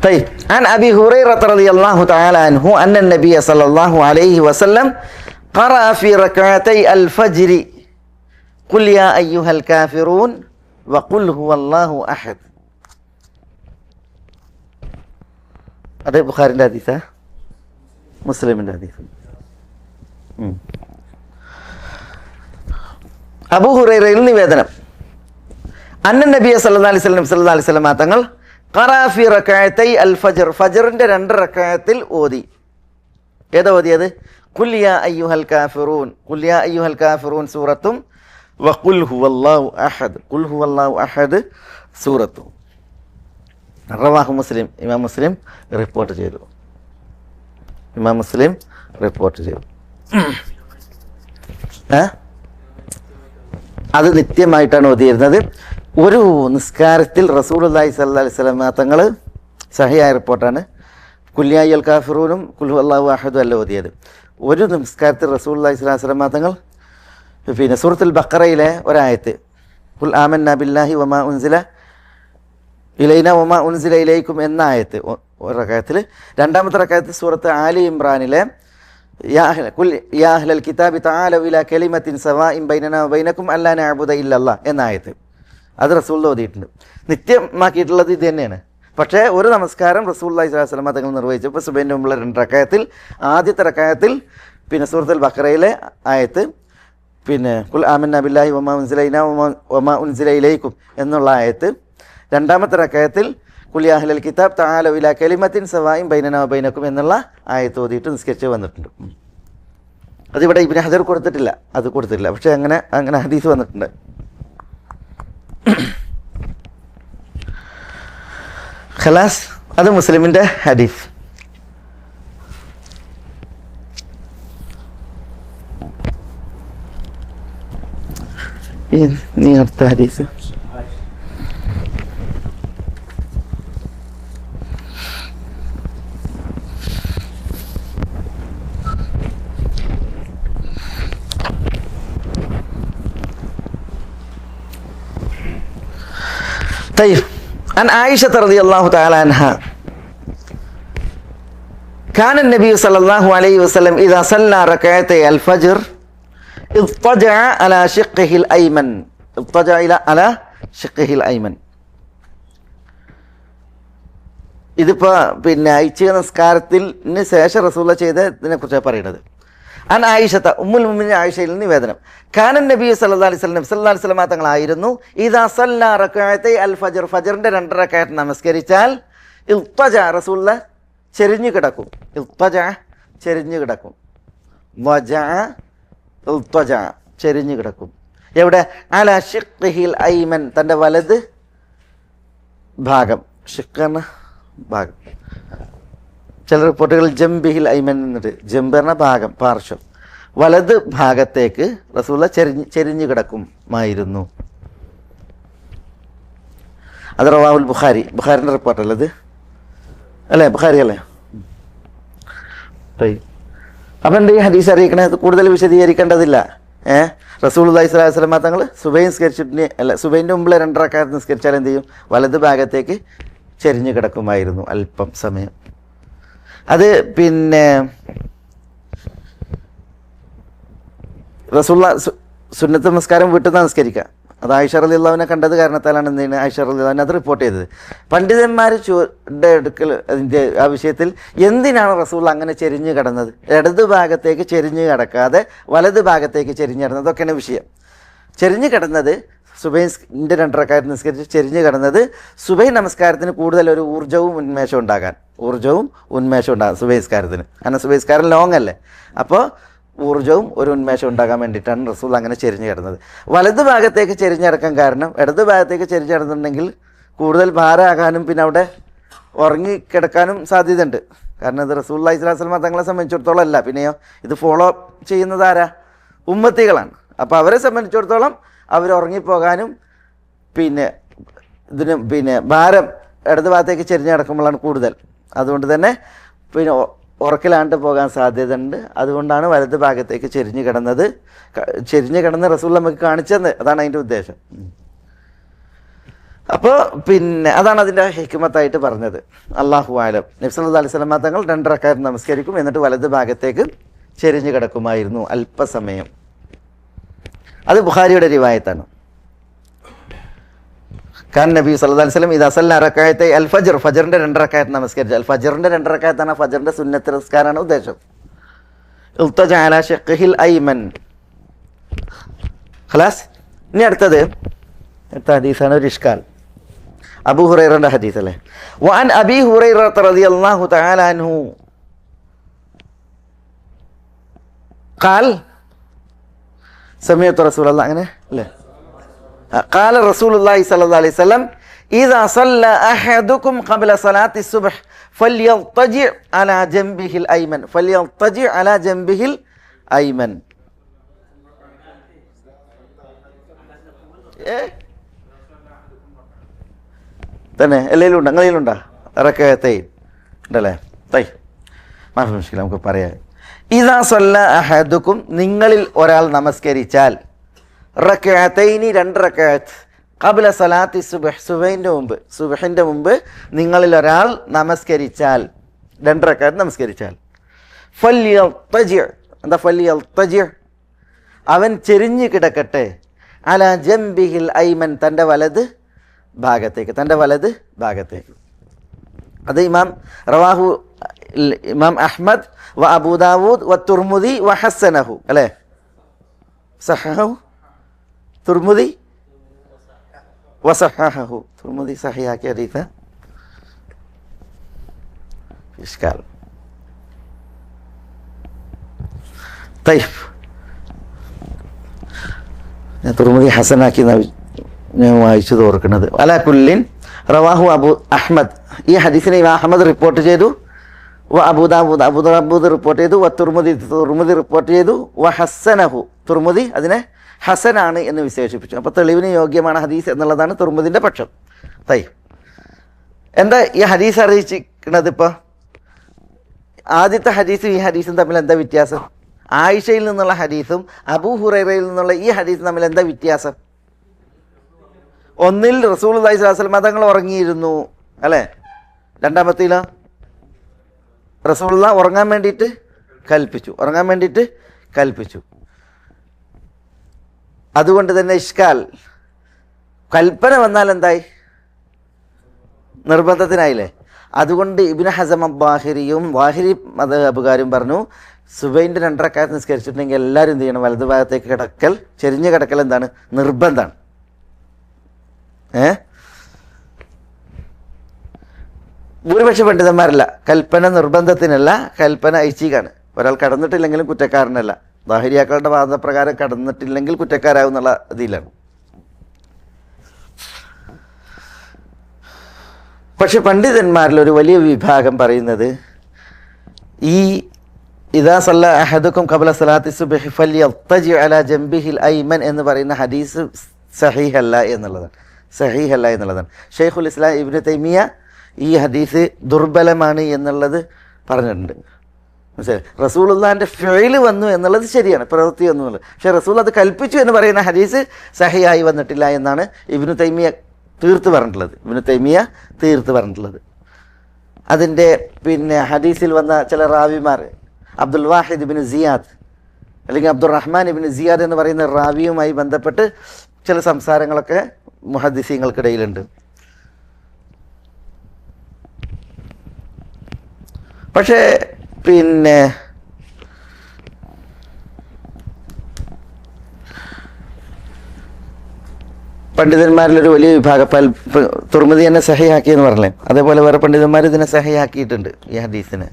طيب عن أبي هريرة رضي الله تعالى عنه أن النبي صلى الله عليه وسلم قرأ في ركعتي الفجر قل يا أيها الكافرون وقل هو الله أحد. هذا البخاري الحديث مسلم الحديث. അബൂ ഹുറൈറയിൽ നിവേദനം, അന്ന നബി സല്ലല്ലാഹു അലൈഹി വസല്ലം തങ്ങൾ ഖറഅ ഫി റക്അതൈ അൽ ഫജ്ർ, ഫജ്റിന്റെ 2 റക്അത്തിൽ ഓതി. ഏതാ ഓതിയത്? ഖുൽ യാ അയ്യുഹൽ കാഫിറൂൻ, ഖുൽ യാ അയ്യുഹൽ കാഫിറൂൻ സൂറത്തും വഖുൽ ഹുവല്ലാഹു അഹദ്, ഖുൽ ഹുവല്ലാഹു അഹദ് സൂറത്തും. റവാഹു മുസ്ലിം, ഇമാം മുസ്ലിം റിപ്പോർട്ട് ചെയ്തു. അത് നിത്യമായിട്ടാണ് ഓതിയിരുന്നത്. ഒരു നിസ്കാരത്തിൽ റസൂലുള്ളാഹി സ്വല്ലല്ലാഹി അലൈഹി വസല്ലം തങ്ങൾ, സഹിയായ റിപ്പോർട്ടാണ്, കുല്യായൽ കാഫിറൂനും ഖുൽ ഹുവല്ലാഹു അഹദും അല്ല ഓതിയത്. ഒരു നിസ്കാരത്തിൽ റസൂലുള്ളാഹി സ്വല്ലല്ലാഹി അലൈഹി വസല്ലം തങ്ങൾ പിന്നെ സൂറത്തുൽ ബഖറയിലെ ഒരായത്ത്, ഖുൽ ആമന്നാ ബില്ലാഹി വമാ ഉൻസില ഇലൈന വമാ ഉൻസില ഇലൈക്കും എന്ന ആയത്ത് ഒരു റക്അത്തിൽ, രണ്ടാമത്തെ റക്അത്തിൽ സൂറത്ത് ആലി ഇമ്രാനിലെ ഖുൽ യാ അഹ്ലൽ കിതാബി തആലൂ ഇലാ കലിമത്തിൻ സവാഇൻ ബൈനനാ വബൈനകും അല്ലാ നഅ്ബുദ ഇല്ലല്ലാഹ് എന്ന ആയത്ത്, അത് റസൂൽ ഓതിയിട്ടുണ്ട്. നിത്യമാക്കിയിട്ടുള്ളത് ഇത് തന്നെയാണ്. പക്ഷേ ഒരു നമസ്കാരം റസൂലുള്ളാഹി സ്വല്ലല്ലാഹി അലൈഹി വസല്ലം തങ്ങൾ നിർവഹിച്ചപ്പോൾ സുബഹിൻ്റെ മുമ്പുള്ള 2 റക്അത്തിൽ, ആദ്യത്തെ റക്അത്തിൽ പിന്നെ സൂറത്തുൽ ബഖറയിലെ ആയത്ത്, പിന്നെ ഖുൽ ആമന്നാ ബില്ലാഹി വമാ ഉൻസില ഇലൈനാ വമാ ഉൻസില ഇലൈക്കും എന്നുള്ള ആയത്ത്, രണ്ടാമത്തെ റക്അത്തിൽ ഖുൽ യാ അഹ്ലൽ കിതാബ് തആലൂ ഇലാ കലിമത്തിൻ സവാഇൻ ബൈനനാ വബൈനകും എന്നുള്ള ആയത്ത് ഓതിയിട്ട് നിസ്കരിച്ച് വന്നിട്ടുണ്ട്. അതിവിടെ ഇബ്നു ഹജർ കൊടുത്തിട്ടില്ല, അത് കൊടുത്തിട്ടില്ല. പക്ഷേ അങ്ങനെ ഹദീസ് വന്നിട്ടുണ്ട്. ഖലാസ്, അത് മുസ്ലിമിൻ്റെ ഹദീസ്. നീ അടുത്ത ഹദീസ്. طيب عن عائشة رضي الله تعالى عنها كان النبي صلى الله عليه وسلم إذا صلى ركعتي الفجر اضطجع على شقه الأيمن، اضطجع على شقه الأيمن. ഇതിപ്പോൾ പിന്നെ ഐച്ഛിക നിസ്കാരത്തിന് ശേഷം റസൂല ചെയ്തതിനെ കുറിച്ചാണ് പറയുന്നത്. അൻ ആയിഷത്ത ഉമ്മുൽ മുഅ്മിനീൻ ആയിഷയിൽ നിവേദനം, കാനൻ നബി സല്ലല്ലാഹു അലൈഹി വസല്ലം സല്ലല്ലാഹു അലൈഹി വസല്ലം തങ്ങളായിരുന്നു ഇദാ സല്ല റകഅത്തൈ അൽ ഫജ്ർ, ഫജ്റിന്റെ 2 റകഅത്ത് നമസ്കരിച്ചാൽ ഇൽതജ, റസൂല ചെരിഞ്ഞു കിടക്കും. ഇൽതജ ചെരിഞ്ഞു കിടക്കും. വജഅ ഇൽതജ ചെരിഞ്ഞു കിടക്കും. എവിടെ? അല ഷിഖ്ഹിൽ ഐമൻ, തൻ്റെ വലത് ഭാഗം. ഷിഖ് എന്ന ഭാഗം. ചില റിപ്പോർട്ടുകൾ ജംബിഹിൽ ഐമൻ എന്നിട്ട്, ജംബ് എന്ന ഭാഗം, പാർശ്വം. വലത് ഭാഗത്തേക്ക് റസൂല ചെരിഞ്ഞു കിടക്കുമായിരുന്നു. അത് റവാഹുൽ ബുഖാരി, ബുഖാരിൻ്റെ റിപ്പോർട്ടല്ലേ അത്, അല്ലേ? ബുഖാരി അല്ലേ? അപ്പം എൻ്റെ ഈ ഹദീസ് അറിയിക്കണേ, കൂടുതൽ വിശദീകരിക്കേണ്ടതില്ല. റസൂലുള്ളാഹി സ്വല്ലല്ലാഹു അലൈഹി വസല്ലം തങ്ങൾ സുബൈ നിസ്കരിച്ചിട്ട് അല്ല, സുബൈൻ്റെ മുമ്പിൽ 2 റകഅത്ത് നിസ്കരിച്ചാൽ എന്ത് ചെയ്യും? വലത് ഭാഗത്തേക്ക് ചെരിഞ്ഞു കിടക്കുമായിരുന്നു അല്പം സമയം. അത് പിന്നെ റസൂലുള്ളാഹി സുന്നത്ത് നമസ്കാരം വീട്ടിൽ നിന്ന് നമസ്കരിക്കുക. അത് ആയിഷ റളിയല്ലാഹുവിനെ കണ്ടത് കാരണത്താലാണ് എന്തിന് ആയിഷ റളിയല്ലാഹു അത് റിപ്പോർട്ട് ചെയ്തത്. പണ്ഡിതന്മാർ എടുക്കൽ അതിൻ്റെ ആ വിഷയത്തിൽ എന്തിനാണ് റസൂൽ അങ്ങനെ ചെരിഞ്ഞു കിടന്നത്, ഇടത് ഭാഗത്തേക്ക് ചെരിഞ്ഞു കിടക്കാതെ വലത് ഭാഗത്തേക്ക് ചെരിഞ്ഞു കിടന്നത്, അതൊക്കെയാണ് വിഷയം. ചെരിഞ്ഞു കിടന്നത് സുബൈൻ്റെ 2 റകഅത്ത് നിസ്കരിച്ച് ചെരിഞ്ഞു കിടന്നത് സുബൈ നമസ്കാരത്തിന് കൂടുതൽ ഒരു ഊർജ്ജവും ഉന്മേഷവും ഉണ്ടാകാൻ സുബൈ നിസ്കാരത്തിന്. കാരണം സുബൈ നിസ്കാരം ലോങ് അല്ലേ, അപ്പോൾ ഊർജ്ജവും ഒരു ഉന്മേഷം ഉണ്ടാകാൻ വേണ്ടിയിട്ടാണ് റസൂൽ അങ്ങനെ ചെരിഞ്ഞു കിടന്നത്. വലത് ഭാഗത്തേക്ക് ചെരിഞ്ഞിടക്കാൻ കാരണം, ഇടത് ഭാഗത്തേക്ക് ചെരിഞ്ഞു കിടന്നിട്ടുണ്ടെങ്കിൽ കൂടുതൽ ഭാരമാകാനും പിന്നെ അവിടെ ഉറങ്ങിക്കിടക്കാനും സാധ്യതയുണ്ട്. കാരണം ഇത് റസൂലുള്ളാഹി സ്വല്ലല്ലാഹു അലൈഹി വസല്ലം തങ്ങളെ സംബന്ധിച്ചിടത്തോളം അല്ല, പിന്നെയോ ഇത് ഫോളോ ചെയ്യുന്നത് ആരാ? ഉമ്മത്തികളാണ്. അപ്പോൾ അവരെ സംബന്ധിച്ചിടത്തോളം അവർ ഉറങ്ങിപ്പോകാനും പിന്നെ ഭാരം ഇടത് ഭാഗത്തേക്ക് ചെരിഞ്ഞ് കിടക്കുമ്പോഴാണ് കൂടുതൽ. അതുകൊണ്ട് തന്നെ പിന്നെ ഉറക്കിലാണ്ട് പോകാൻ സാധ്യതയുണ്ട്. അതുകൊണ്ടാണ് വലത് ഭാഗത്തേക്ക് ചെരിഞ്ഞ് കിടന്ന് റസൂൽ നമുക്ക് കാണിച്ചത്. അതാണ് അതിൻ്റെ ഉദ്ദേശം. അപ്പോൾ പിന്നെ അതാണ് അതിൻ്റെ ഹിക്മത്തായിട്ട് പറഞ്ഞത്. അല്ലാഹു ആലം. നബി സല്ലല്ലാഹു അലൈഹി വസല്ലം തങ്ങൾ 2 റകഅത്ത് നമസ്കരിക്കും, എന്നിട്ട് വലത് ഭാഗത്തേക്ക് ചെരിഞ്ഞ് കിടക്കുമായിരുന്നു അല്പസമയം. അത് ബുഖാരിയുടെ റിവായത്താണ്. കാൻ നബി സല്ലല്ലാഹു അലൈഹി വസല്ലം ഇദാ സല്ല റകഅത്തൈ അൽ ഫജ്ർ, ഫജ്റിന്റെ 2 റകഅത്ത് നമസ്കരിച്ചു. അൽ ഫജ്റിന്റെ 2 റകഅത്താണ് ഫജ്റിന്റെ സുന്നത്ത് നിസ്കാരമാണ് ഉദ്ദേശം. ഇൽതജ അലാ ഷിഖ്ഹിൽ ഐമൻ. ഖലാസ്. ഇനി അടുത്ത ഹദീസാണ് ഒരു ഇഷ്കാൽ. അബൂ ഹുറൈറയുടെ ഹദീസ് അല്ലേ. വഅൻ അബീ ഹുറൈറ റളിയല്ലാഹു തആല അൻഹു ഖാൽ സമയത്ത് റസൂലുള്ളാഹി അങ്ങനെ അല്ലേ, ഖാല റസൂലുള്ളാഹി സ്വല്ലല്ലാഹു അലൈഹി വസല്ലം ഇദാ സല്ല അഹദുകും ഖബ്ല സ്വലാത്തി സുബ്ഹ് ഫല്യൽതജി അലാ ജംബിഹിൽ ഐമൻ. തന്നെ എല്ലാവരും ഉണ്ട്, അങ്ങനെയിലുണ്ടോ? റകഅത്തൈൻ ഉണ്ടല്ലേ? മാഫി മുഷ്കിൽ, നമുക്ക് പറയാം. ഇദാ സല്ല അഹദുക്കും, നിങ്ങളിൽ ഒരാൾ നമസ്കരിച്ചാൽ, റകഅത്തൈനി 2 റകഅത്ത്, ഖബ്ല സലാത്തി സുബ്ഹ്, സുബ്ഹിൻ്റെ മുമ്പ് നിങ്ങളിൽ ഒരാൾ നമസ്കരിച്ചാൽ, 2 റകഅത്ത് നമസ്കരിച്ചാൽ, ഫല്യൽതജി, എന്താ ഫല്യൽതജി? അവൻ ചെരിഞ്ഞു കിടക്കട്ടെ, അലാ ജംബിഹിൽ ഐമൻ, തൻ്റെ വലത് ഭാഗത്തേക്ക്. അത് റവാഹു ഇമാം അഹ്മദ് വ അബൂ ദാവൂദ് വ തുർമുദി വ ഹസ്സനഹു അല്ലേ? സഹഹു തുർമുദി വ സഹഹു, തുർമുദി സഹിയാക്കിയ ഹദീസ്. ഇഷ്കാൽ. ഞാൻ തുർമുദി ഹസനാക്കി ഞാൻ വായിച്ചത് ഓർക്കുന്നത്. അലാ കുല്ലിൻ റവാഹു അബു അഹ്മദ്, ഈ ഹദീസിനെ ഇമാം അഹ്മദ് റിപ്പോർട്ട് ചെയ്തു. വ അബൂ ദാവൂദ് റിപ്പോർട്ട് ചെയ്തു. വ തുർമുദി റിപ്പോർട്ട് ചെയ്തു. വ ഹസ്സനഹു, തുർമുദി അതിനെ ഹസനാണ് എന്ന് വിശേഷിപ്പിച്ചു. അപ്പോൾ തെളിവിന് യോഗ്യമാണ് ഹദീസ് എന്നുള്ളതാണ് തുർമുദിൻ്റെ പക്ഷം. എന്താ ഈ ഹദീസ് അറിയിച്ചിരിക്കുന്നത്? ഇപ്പോൾ ആദ്യത്തെ ഹദീസും ഈ ഹദീസും തമ്മിൽ എന്താ വ്യത്യാസം? ആയിഷയിൽ നിന്നുള്ള ഹദീസും അബൂ ഹുറൈറയിൽ നിന്നുള്ള ഈ ഹദീസും തമ്മിൽ എന്താ വ്യത്യാസം? ഒന്നിൽ റസൂലുള്ളാഹി സ്വല്ലല്ലാഹു അലൈഹി വസല്ലം തങ്ങൾ ഉറങ്ങിയിരുന്നു അല്ലേ? രണ്ടാമത്തേലോ റസൂലുള്ളാഹി ഉറങ്ങാൻ വേണ്ടിയിട്ട് കൽപ്പിച്ചു. അതുകൊണ്ട് തന്നെ ഇഷ്കാൽ, കൽപ്പന വന്നാൽ എന്തായി? നിർബന്ധത്തിനായില്ലേ? അതുകൊണ്ട് ഇബ്നു ഹസം അബ്ബാഹിരിയും വാഹിരി മദ്ഹബുകാരും പറഞ്ഞു സുബൈൻ്റെ 2 റക്അത്ത് നിസ്കരിച്ചിട്ടുണ്ടെങ്കിൽ എല്ലാവരും എന്ത് ചെയ്യണം, വലതു ഭാഗത്തേക്ക് കിടക്കൽ, ചെരിഞ്ഞ് കിടക്കൽ എന്താണ്, നിർബന്ധമാണ്. ഭൂരിപക്ഷ പണ്ഡിതന്മാരല്ല, കൽപ്പന നിർബന്ധത്തിനല്ല, കൽപ്പന ഐച്ഛികാണ്. ഒരാൾ കടന്നിട്ടില്ലെങ്കിലും കുറ്റക്കാരനല്ല. ദാഹിരിയാക്കളുടെ വാദപ്രകാരം കടന്നിട്ടില്ലെങ്കിൽ കുറ്റക്കാരാവും എന്നുള്ള ഇതിലാണ്. പക്ഷെ പണ്ഡിതന്മാരിൽ ഒരു വലിയ വിഭാഗം പറയുന്നത് ഈ ഇദാ സല്ല അഹദുക്കും ഖബ്ല സലാത്തി സുബ്ഹി ഫല്യത്തജി അലാ ജംബിഹിൽ ഐമൻ എന്ന് പറയുന്ന ഹദീസ് സഹീഹല്ല എന്നുള്ളതാണ്. ഷെയ്ഖുൽ ഇസ്ലാം ഇബ്നു തൈമിയ ഈ ഹദീസ് ദുർബലമാണ് എന്നുള്ളത് പറഞ്ഞിട്ടുണ്ട്. മനസ്സിലായി? റസൂലുള്ളാഹിൻ്റെ ഫിഅല് വന്നു എന്നുള്ളത് ശരിയാണ്, പ്രവൃത്തി വന്നു എന്നുള്ളത്. പക്ഷേ റസൂൽ അത് കൽപ്പിച്ചു എന്ന് പറയുന്ന ഹദീസ് സഹിയായി വന്നിട്ടില്ല എന്നാണ് ഇബ്നു തൈമിയ തീർത്ത് പറഞ്ഞിട്ടുള്ളത്. അതിൻ്റെ ഹദീസിൽ വന്ന ചില റാവിമാർ, അബ്ദുൽ വാഹിദ് ഇബ്നു സിയാദ് അല്ലെങ്കിൽ അബ്ദുറഹ്മാൻ ഇബ്നു സിയാദ് എന്ന് പറയുന്ന റാവിയുമായി ബന്ധപ്പെട്ട് ചില സംസാരങ്ങളൊക്കെ മുഹദ്ദിസീങ്ങൾക്കിടയിലുണ്ട്. പക്ഷേ പണ്ഡിതന്മാരിലൊരു വലിയ വിഭാഗം തുർമുദി തന്നെ സഹിയാക്കിയെന്ന് പറഞ്ഞേ, അതേപോലെ വേറെ പണ്ഡിതന്മാർ ഇതിനെ സഹിയാക്കിയിട്ടുണ്ട് ഈ ഹദീസിനെ.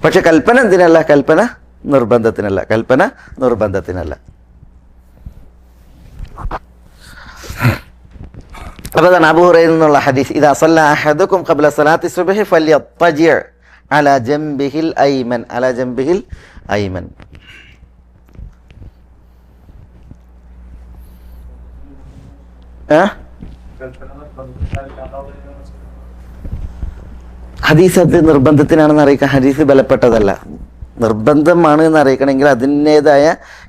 പക്ഷെ കൽപ്പന എന്തിനല്ല, കൽപ്പന നിർബന്ധത്തിനല്ല. അപ്പോൾ അതാണ് അബൂ ഹുറൈറയിൽ നിന്നുള്ള ഹദീസ്, ഇദാ സല്ല അഹദുക്കും ഖബ്ല സലാത്തി സുബ്ഹി ഫല്യത്തജി അലാ ജംബിഹിൽ ഐമൻ. ഹദീസ് അത് നിർബന്ധത്തിനാണെന്ന് അറിയിക്കാൻ ഹദീസ് ബലപ്പെട്ടതല്ല. നിർബന്ധമാണ് എന്ന് അറിയിക്കണമെങ്കിൽ അതിൻ്റേതായ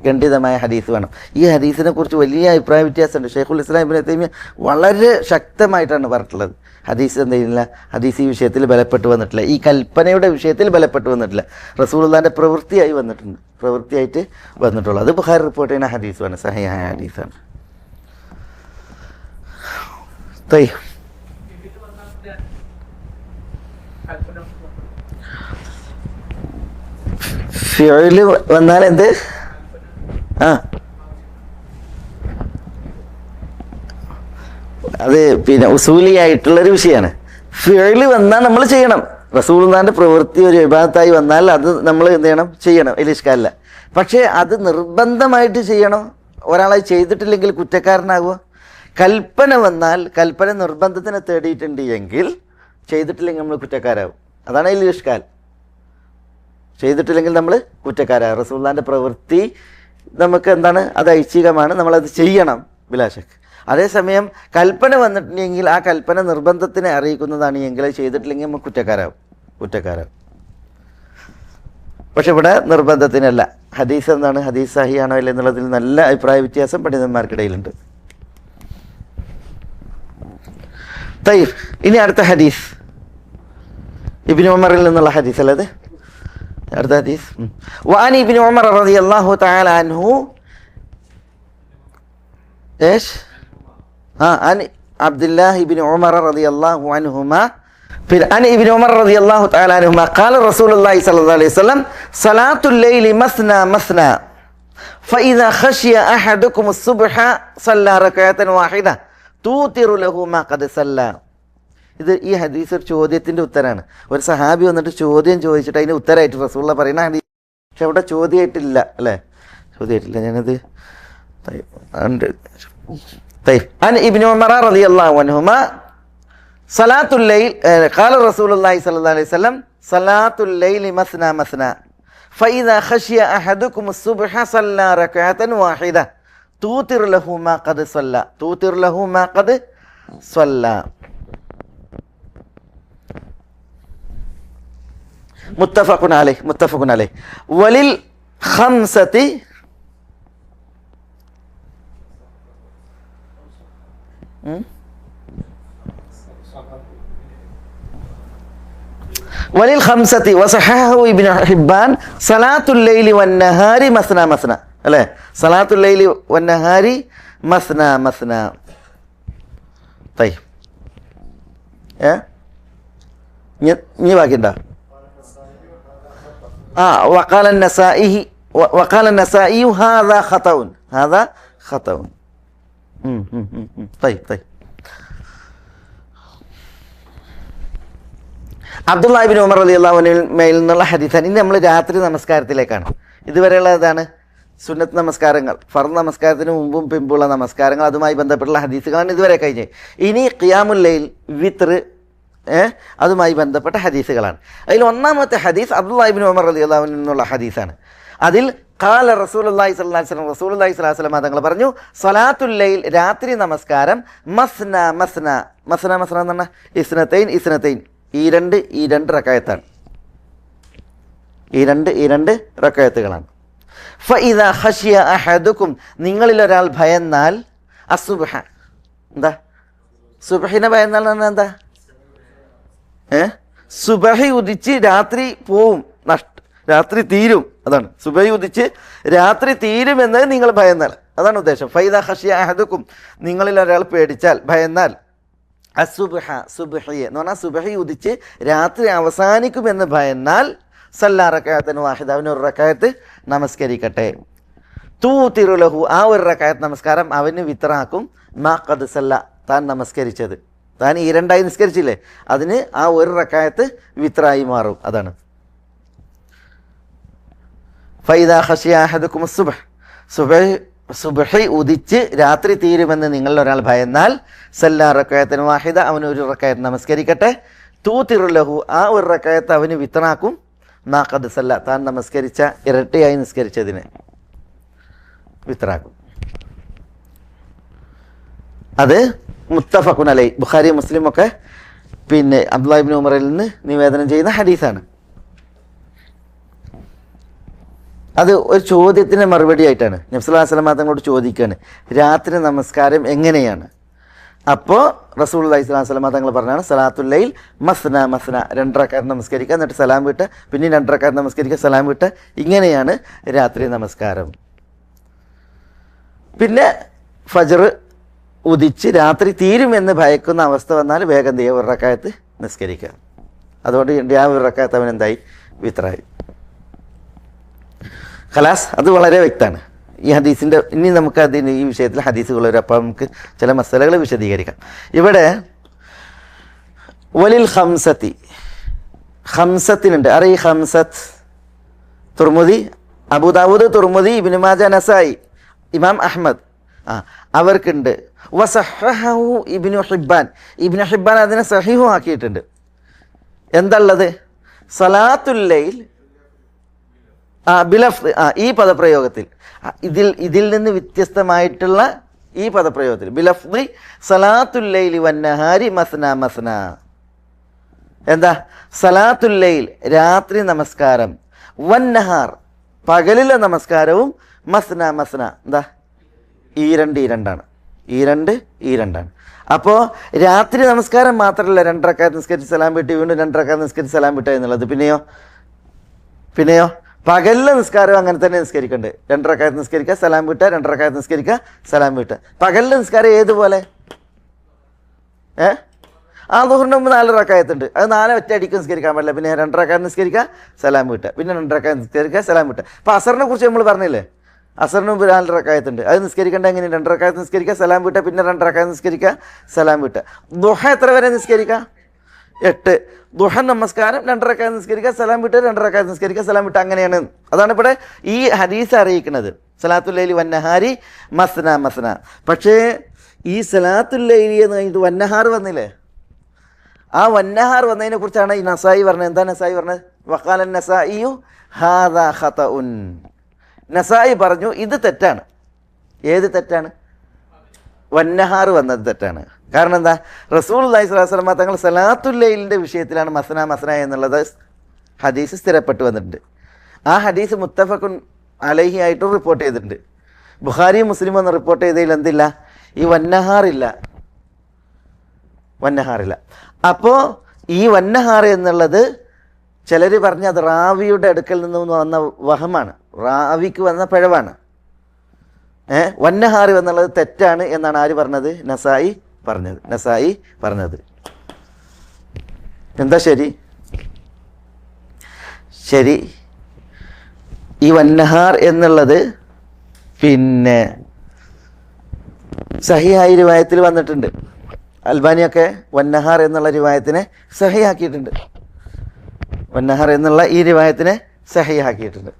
ഖണ്ഡിതമായ ഹദീസ് വേണം. ഈ ഹദീസിനെ കുറിച്ച് വലിയ അഭിപ്രായ വ്യത്യാസമുണ്ട്. ഷെയ്ഖുൽ ഇസ്ലാം ഇബ്നു തൈമിയ വളരെ ശക്തമായിട്ടാണ് പറഞ്ഞിട്ടുള്ളത്. ഹദീസ് എന്തെയില്ല, ഹദീസ് ഈ വിഷയത്തിൽ ബലപ്പെട്ടു വന്നിട്ടില്ല, ഈ കൽപ്പനയുടെ വിഷയത്തിൽ ബലപ്പെട്ടു വന്നിട്ടില്ല. റസൂലുള്ളാഹിൻ്റെ പ്രവൃത്തിയായിട്ട് വന്നിട്ടുള്ളൂ. അത് ബുഖാരി റിപ്പോർട്ട് ചെയ്യുന്ന ഹദീസാണ്, സഹിഹായ ഹദീസാണ്. ഫിഅല് വന്നാൽ എന്ത്? അത് ഉസൂലിയായിട്ടുള്ളൊരു വിഷയമാണ്. ഫിഅല് വന്നാൽ നമ്മൾ ചെയ്യണം. റസൂലുള്ളാഹിന്റെ പ്രവൃത്തി ഒരു ഇബാദത്തായി വന്നാൽ അത് നമ്മൾ എന്ത് ചെയ്യണം, അതിൽ ഇഷ്കാലില്ല. പക്ഷേ അത് നിർബന്ധമായിട്ട് ചെയ്യണം. ഒരാളത് ചെയ്തിട്ടില്ലെങ്കിൽ കുറ്റക്കാരനാകുക. കൽപ്പന വന്നാൽ കൽപ്പന നിർബന്ധത്തിനെ തേടിയിട്ടുണ്ട് എങ്കിൽ ചെയ്തിട്ടില്ലെങ്കിൽ നമ്മൾ കുറ്റക്കാരാകും. അതാണ് അതിൽ ഇഷ്കാൽ. ചെയ്തിട്ടില്ലെങ്കിൽ നമ്മൾ കുറ്റക്കാരാകും. റസൂലുള്ളാഹിന്റെ പ്രവൃത്തി നമുക്ക് എന്താണ്, അത് ഐച്ഛികമാണ്, നമ്മളത് ചെയ്യണം ബിലാശക്ക്. അതേസമയം കൽപ്പന വന്നിട്ടുണ്ടെങ്കിൽ ആ കൽപ്പന നിർബന്ധത്തിനെ അറിയിക്കുന്നതാണ് എങ്കിൽ അത് ചെയ്തിട്ടില്ലെങ്കിൽ നമ്മൾ കുറ്റക്കാരാകും. പക്ഷെ ഇവിടെ നിർബന്ധത്തിനല്ല. ഹദീസ് എന്താണ്, ഹദീസ് സഹിയാണോ ഇല്ല എന്നുള്ളതിൽ നല്ല അഭിപ്രായ വ്യത്യാസം പണ്ഡിതന്മാർക്കിടയിലുണ്ട്. തയ്യിബ്, ഇനി അടുത്ത ഹദീസ് ഇബ്നു ഉമറിൽ നിന്നുള്ള ഹദീസ് അല്ലേ? അടുത്ത ഹദീസ് വഅൻ ഇബ്നു ഉമർ റളിയല്ലാഹു തആല അൻഹു ايش عن عبد الله بن عمر رضي الله عنهما عن ابن عمر رضي الله تعالى عنهما قال رسول الله صلى الله عليه وسلم صلاة الليل مثنى مثنى فإذا خشي أحدكم الصبح صلى ركعة واحدة توتر له ما قد صلى. ഇത് ഈ ഹദീസ് ഒരു ചോദ്യത്തിൻ്റെ ഉത്തരമാണ്. ഒരു സഹാബി വന്നിട്ട് ചോദ്യം ചോദിച്ചിട്ട് അതിന് ഉത്തരമായിട്ട് റസൂലുള്ളാഹി പറയുന്ന ഹദീസ്. പക്ഷെ അവിടെ ചോദ്യമായിട്ടില്ല അല്ലേ? ചോദ്യമായിട്ടില്ല. ഞാനത് عن ابن عمر رضي الله عنهما صلاة الليل قال رسول الله صلى الله عليه وسلم صلاة الليل مثنى مثنى فإذا خشي أحدكم الصبح صلى ركعة واحدة توتر له ما قد صلى. متفق عليه وللخمسة وللخمسة وصححه ابن حبان صلاة الليل والنهار مثنى مثنى അല്ലേ? صلاة الليل والنهار مثنى مثنى. طيب ഇനി ബാക്കിയുണ്ടോ? വഖാല النسائي هذا خطأ. അബ്ദുല്ലാ ഇബ്നു ഉമർ റളിയല്ലാഹു അൻഹു മേൽ നിന്നുള്ള ഹദീസാണ്. ഇനി നമ്മൾ രാത്രി നമസ്കാരത്തിലേക്കാണ്. ഇതുവരെയുള്ള ഏതാണ്? സുന്നത്ത് നമസ്കാരങ്ങൾ, ഫർദ് നമസ്കാരത്തിന് മുമ്പും പിമ്പുള്ള നമസ്കാരങ്ങൾ, അതുമായി ബന്ധപ്പെട്ടുള്ള ഹദീസുകളാണ് ഇതുവരെ കഴിഞ്ഞത്. ഇനി ഖിയാമുൽ ലൈൽ, വിത്ർ, അതുമായി ബന്ധപ്പെട്ട ഹദീസുകളാണ്. അതിൽ ഒന്നാമത്തെ ഹദീസ് അബ്ദുല്ലാ ഇബ്നു ഉമർ റളിയല്ലാഹു അൻഹു നിന്നുള്ള ഹദീസാണ്. അതിൽ ഖാല റസൂലുള്ളാഹി സ്വല്ലല്ലാഹു അലൈഹി വസല്ലം തങ്ങൾ പറഞ്ഞു, സ്വലാത്തുൽ ലൈൽ, രാത്രി നമസ്കാരം, മസ്ന മസ്ന മസ്ന മസ്ന എന്ന് പറഞ്ഞാൽ ഇസ്നതൈൻ, ഈ രണ്ട് റക്അത്താണ്. ഈ രണ്ട് റക്അത്തുകളാണ്. ഫഇദാ ഖശിയ അഹദുക്കും, നിങ്ങളിൽ ഒരാൾ ഭയന്നാൽ, അസുബ്ഹ, എന്താ സുബ്ഹിനെ ഭയന്നാൽ എന്താ? സുബഹി ഉദിച്ച് രാത്രി പോവും, രാത്രി തീരും, അതാണ്. സുബഹി ഉദിച്ച് രാത്രി തീരുമെന്ന് നിങ്ങൾ ഭയന്നാൽ, അതാണ് ഉദ്ദേശം. ഫൈദാ ഖശിയ അഹദുക്കും, നിങ്ങളിൽ ഒരാൾ പേടിച്ചാൽ, ഭയന്നാൽ, അസുബ്ഹ, സുബ്ഹിയെ എന്ന് പറഞ്ഞാൽ സുബഹി ഉദിച്ച് രാത്രി അവസാനിക്കുമെന്ന് ഭയന്നാൽ, സല്ലാ റകഅത്തൻ വാഹിദ, അവന് ഒരു റകഅത്ത് നമസ്കരിക്കട്ടെ. തൂതിറു ലഹു, ആ ഒരു റകഅത്ത് നമസ്കാരം അവന് വിത്റാക്കും, മാ ഖദ് സല്ല, താൻ നമസ്കരിച്ചത്, താൻ ഈ രണ്ടായി നിസ്കരിച്ചില്ലേ, അതിന് ആ ഒരു റകഅത്ത് വിത്റായി മാറും, അതാണ്. ഫൈദാ ഖശിയ അഹദുക്കും സുബ്ഹ്, സുബ്ഹി ഉദിച്ച് രാത്രി തീരുമെന്ന് നിങ്ങൾ ഒരാൾ ഭയന്നാൽ, സല്ലാ റകഅത്തൻ വാഹിദ, അവന് ഒരു റകഅത്ത് നമസ്കരിക്കട്ടെ. തൂതിറു ലഹു, ആ ഒരു റകഅത്ത് അവന് വിത്റാക്കും, മാ ഖദ് സല്ല, താൻ നമസ്കരിച്ച ഇരട്ടിയായി നിസ്കരിച്ചതിന് വിത്റാക്കും. അത് മുത്തഫഖുൻ അലൈഹി, ബുഖാരി മുസ്ലിം ഒക്കെ പിന്നെ അബ്ദുല്ലാ ഇബ്നു ഉമറിൽ നിന്ന് നിവേദനം ചെയ്യുന്ന ഹദീസാണ്. അത് ഒരു ചോദ്യത്തിന് മറുപടി ആയിട്ടാണ്. നബി സല്ലല്ലാഹു അലൈഹി വസല്ലം തങ്ങളോട് ചോദിക്കുകയാണ്, രാത്രി നമസ്കാരം എങ്ങനെയാണ്? അപ്പോൾ റസൂലുള്ളാഹി സ്വല്ലല്ലാഹു അലൈഹി വസല്ലം തങ്ങൾ പറഞ്ഞാണ്, സലാത്തുൽ ലൈൽ മസ്ന മസ്ന, 2 റക്അത്ത് നമസ്കരിക്കുക, എന്നിട്ട് സലാം വിട്ട്, പിന്നെ 2 റക്അത്ത് നമസ്കരിക്കുക, സലാം വിട്ട്, ഇങ്ങനെയാണ് രാത്രി നമസ്കാരം. പിന്നെ ഫജ്ർ ഉദിച്ച് രാത്രി തീരുമെന്ന് ഭയക്കുന്ന അവസ്ഥ വന്നാൽ വേഗം ചെയ്യുക, 1 റക്അത്ത് നിസ്കരിക്കുക. അതുകൊണ്ട് ആ 1 റക്അത്ത് അവൻ എന്തായി? വിത്റായി. ഖലാസ്. അത് വളരെ വ്യക്തമാണ് ഈ ഹദീസിൻ്റെ. ഇനി നമുക്ക് അതിന് ഈ വിഷയത്തിൽ ഹദീസുകൾ വരും, അപ്പോൾ നമുക്ക് ചില മസലകൾ വിശദീകരിക്കാം. ഇവിടെ വലിൽ ഖംസത്തിനുണ്ട്. ഈ ഖംസത്ത് തുർമുദി, അബൂദാവൂദ്, തുർമുദി, ഇബ്നു മാജ, നസായി, ഇമാം അഹ്മദ്, അവർക്കുണ്ട്. വസഹഹു ഇബ്നു ഹിബ്ബാൻ അതിനെ സഹീഹു ആക്കിയിട്ടുണ്ട്. എന്താള്ളത്? സലാത്തുൽ ലൈൽ ബിലഫ്, ഈ പദപ്രയോഗത്തിൽ, ഇതിൽ നിന്ന് വ്യത്യസ്തമായിട്ടുള്ള ഈ പദപ്രയോഗത്തിൽ, ബിലഫ്ദി സലാത്തുൽ ലൈലി വന്നഹാരി മസ്ന മസ്ന. എന്താ? സലാത്തുൽ ലൈൽ, രാത്രി നമസ്കാരം, വന്നഹാർ, പകലിലെ നമസ്കാരവും, മസ്ന മസ്ന, എന്താ? ഈ രണ്ടാണ്. അപ്പോൾ രാത്രി നമസ്കാരം മാത്രമല്ല 2 റക്അത്ത് നിസ്കരിച്ച് സലാം വിട്ട് വീണ്ടും 2 റക്അത്ത് നിസ്കരിച്ച് സലാം വിട്ട എന്നുള്ളത്. പിന്നെയോ പകലിലെ നിസ്കാരം അങ്ങനെ തന്നെ നിസ്കരിക്കണ്ട്. 2 റക്അത്ത് നിസ്കരിക്കുക, സലാം വിട്ട, 2 റക്അത്ത് നിസ്കരിക്കുക, സലാം വിട്ട. പകലിലെ നിസ്കാരം ഏതുപോലെ? ദുഹറിന് മുമ്പ് 4 റക്അത്തുണ്ട്, അത് 4 ഒറ്റയടിക്ക് നിസ്കരിക്കാൻ പാടില്ല. പിന്നെ 2 റക്അത്ത് നിസ്കരിക്കുക, സലാം വിട്ട, പിന്നെ 2 റക്അത്ത് നിസ്കരിക്കുക, സലാം വിട്ട. അപ്പോൾ അസറിനെ കുറിച്ച് നമ്മൾ പറഞ്ഞില്ലേ, അസറിന് മുമ്പ് 4 റക്അത്തുണ്ട്, അത് നിസ്കരിക്കേണ്ട എങ്ങനെ? 2 റക്അത്ത് നിസ്കരിക്കുക, സലാം വിട്ട, പിന്നെ 2 റക്അത്ത് നിസ്കരിക്കുക, സലാം വിട്ട. ദുഹ എത്ര വരെ നിസ്കരിക്കുക? 8. ദുഹ നമസ്കാരം 2 റക്അത്ത് നിസ്കരിക്കുക, സലാം വിട്ട്, 2 റക്അത്ത് നിസ്കരിക്കുക, സലാം വിട്ട്, അങ്ങനെയാണ്. അതാണ് ഇവിടെ ഈ ഹദീസ് അറിയിക്കുന്നത്, സലാത്തുൽ ലൈലി വന്നഹാരി മസ്ന മസ്ന. പക്ഷേ ഈ സലാത്തുൽ ലൈലി എന്ന് കഴിഞ്ഞിട്ട് വന്നഹാർ വന്നില്ലേ, ആ വന്നഹാർ വന്നതിനെ കുറിച്ചാണ് ഈ നസായി പറഞ്ഞത്. എന്താ നസായി പറഞ്ഞത്? വഖാല നസായിയു ഹാദാ ഖതഉൻ. നസായി പറഞ്ഞു ഇത് തെറ്റാണ്. ഏത് തെറ്റാണ്? വന്നഹാർ വന്നത് തെറ്റാണ്. കാരണം എന്താ? റസൂലുള്ളാഹി സ്വല്ലല്ലാഹു അലൈഹി വസല്ലം തങ്ങൾ സലാത്തുൽ ലൈലിൻ്റെ വിഷയത്തിലാണ് മസ്ന മസ്ന എന്നുള്ളത് ഹദീസ് സ്ഥിരപ്പെട്ടു വന്നിട്ടുണ്ട്. ആ ഹദീസ് മുത്തഫഖുൻ അലൈഹി ആയിട്ടും റിപ്പോർട്ട് ചെയ്തിട്ടുണ്ട്. ബുഖാരിയും മുസ്ലിം ഒന്ന് റിപ്പോർട്ട് ചെയ്തതിൽ എന്തില്ല? ഈ വന്നഹാറില്ല. അപ്പോൾ ഈ വന്നഹാർ എന്നുള്ളത് ചിലർ പറഞ്ഞ് അത് റാവിയുടെ അടുക്കൽ നിന്ന് വന്ന വഹമാണ്, റാവിക്ക് വന്ന പിഴവാണ്. വന്നഹാർ എന്നുള്ളത് തെറ്റാണ് എന്നാണ് ആര് പറഞ്ഞത്? നസായി പറഞ്ഞത്. എന്താ ശരി? ശരി, ഈ വന്നഹാർ എന്നുള്ളത് പിന്നെ സഹിയായ റിവായത്തിൽ വന്നിട്ടുണ്ട്. അൽബാനിയൊക്കെ വന്നഹാർ എന്നുള്ള റിവായത്തിനെ സഹിയാക്കിയിട്ടുണ്ട്. വന്നഹാർ എന്നുള്ള ഈ റിവായത്തിനെ സഹിയാക്കിയിട്ടുണ്ട്.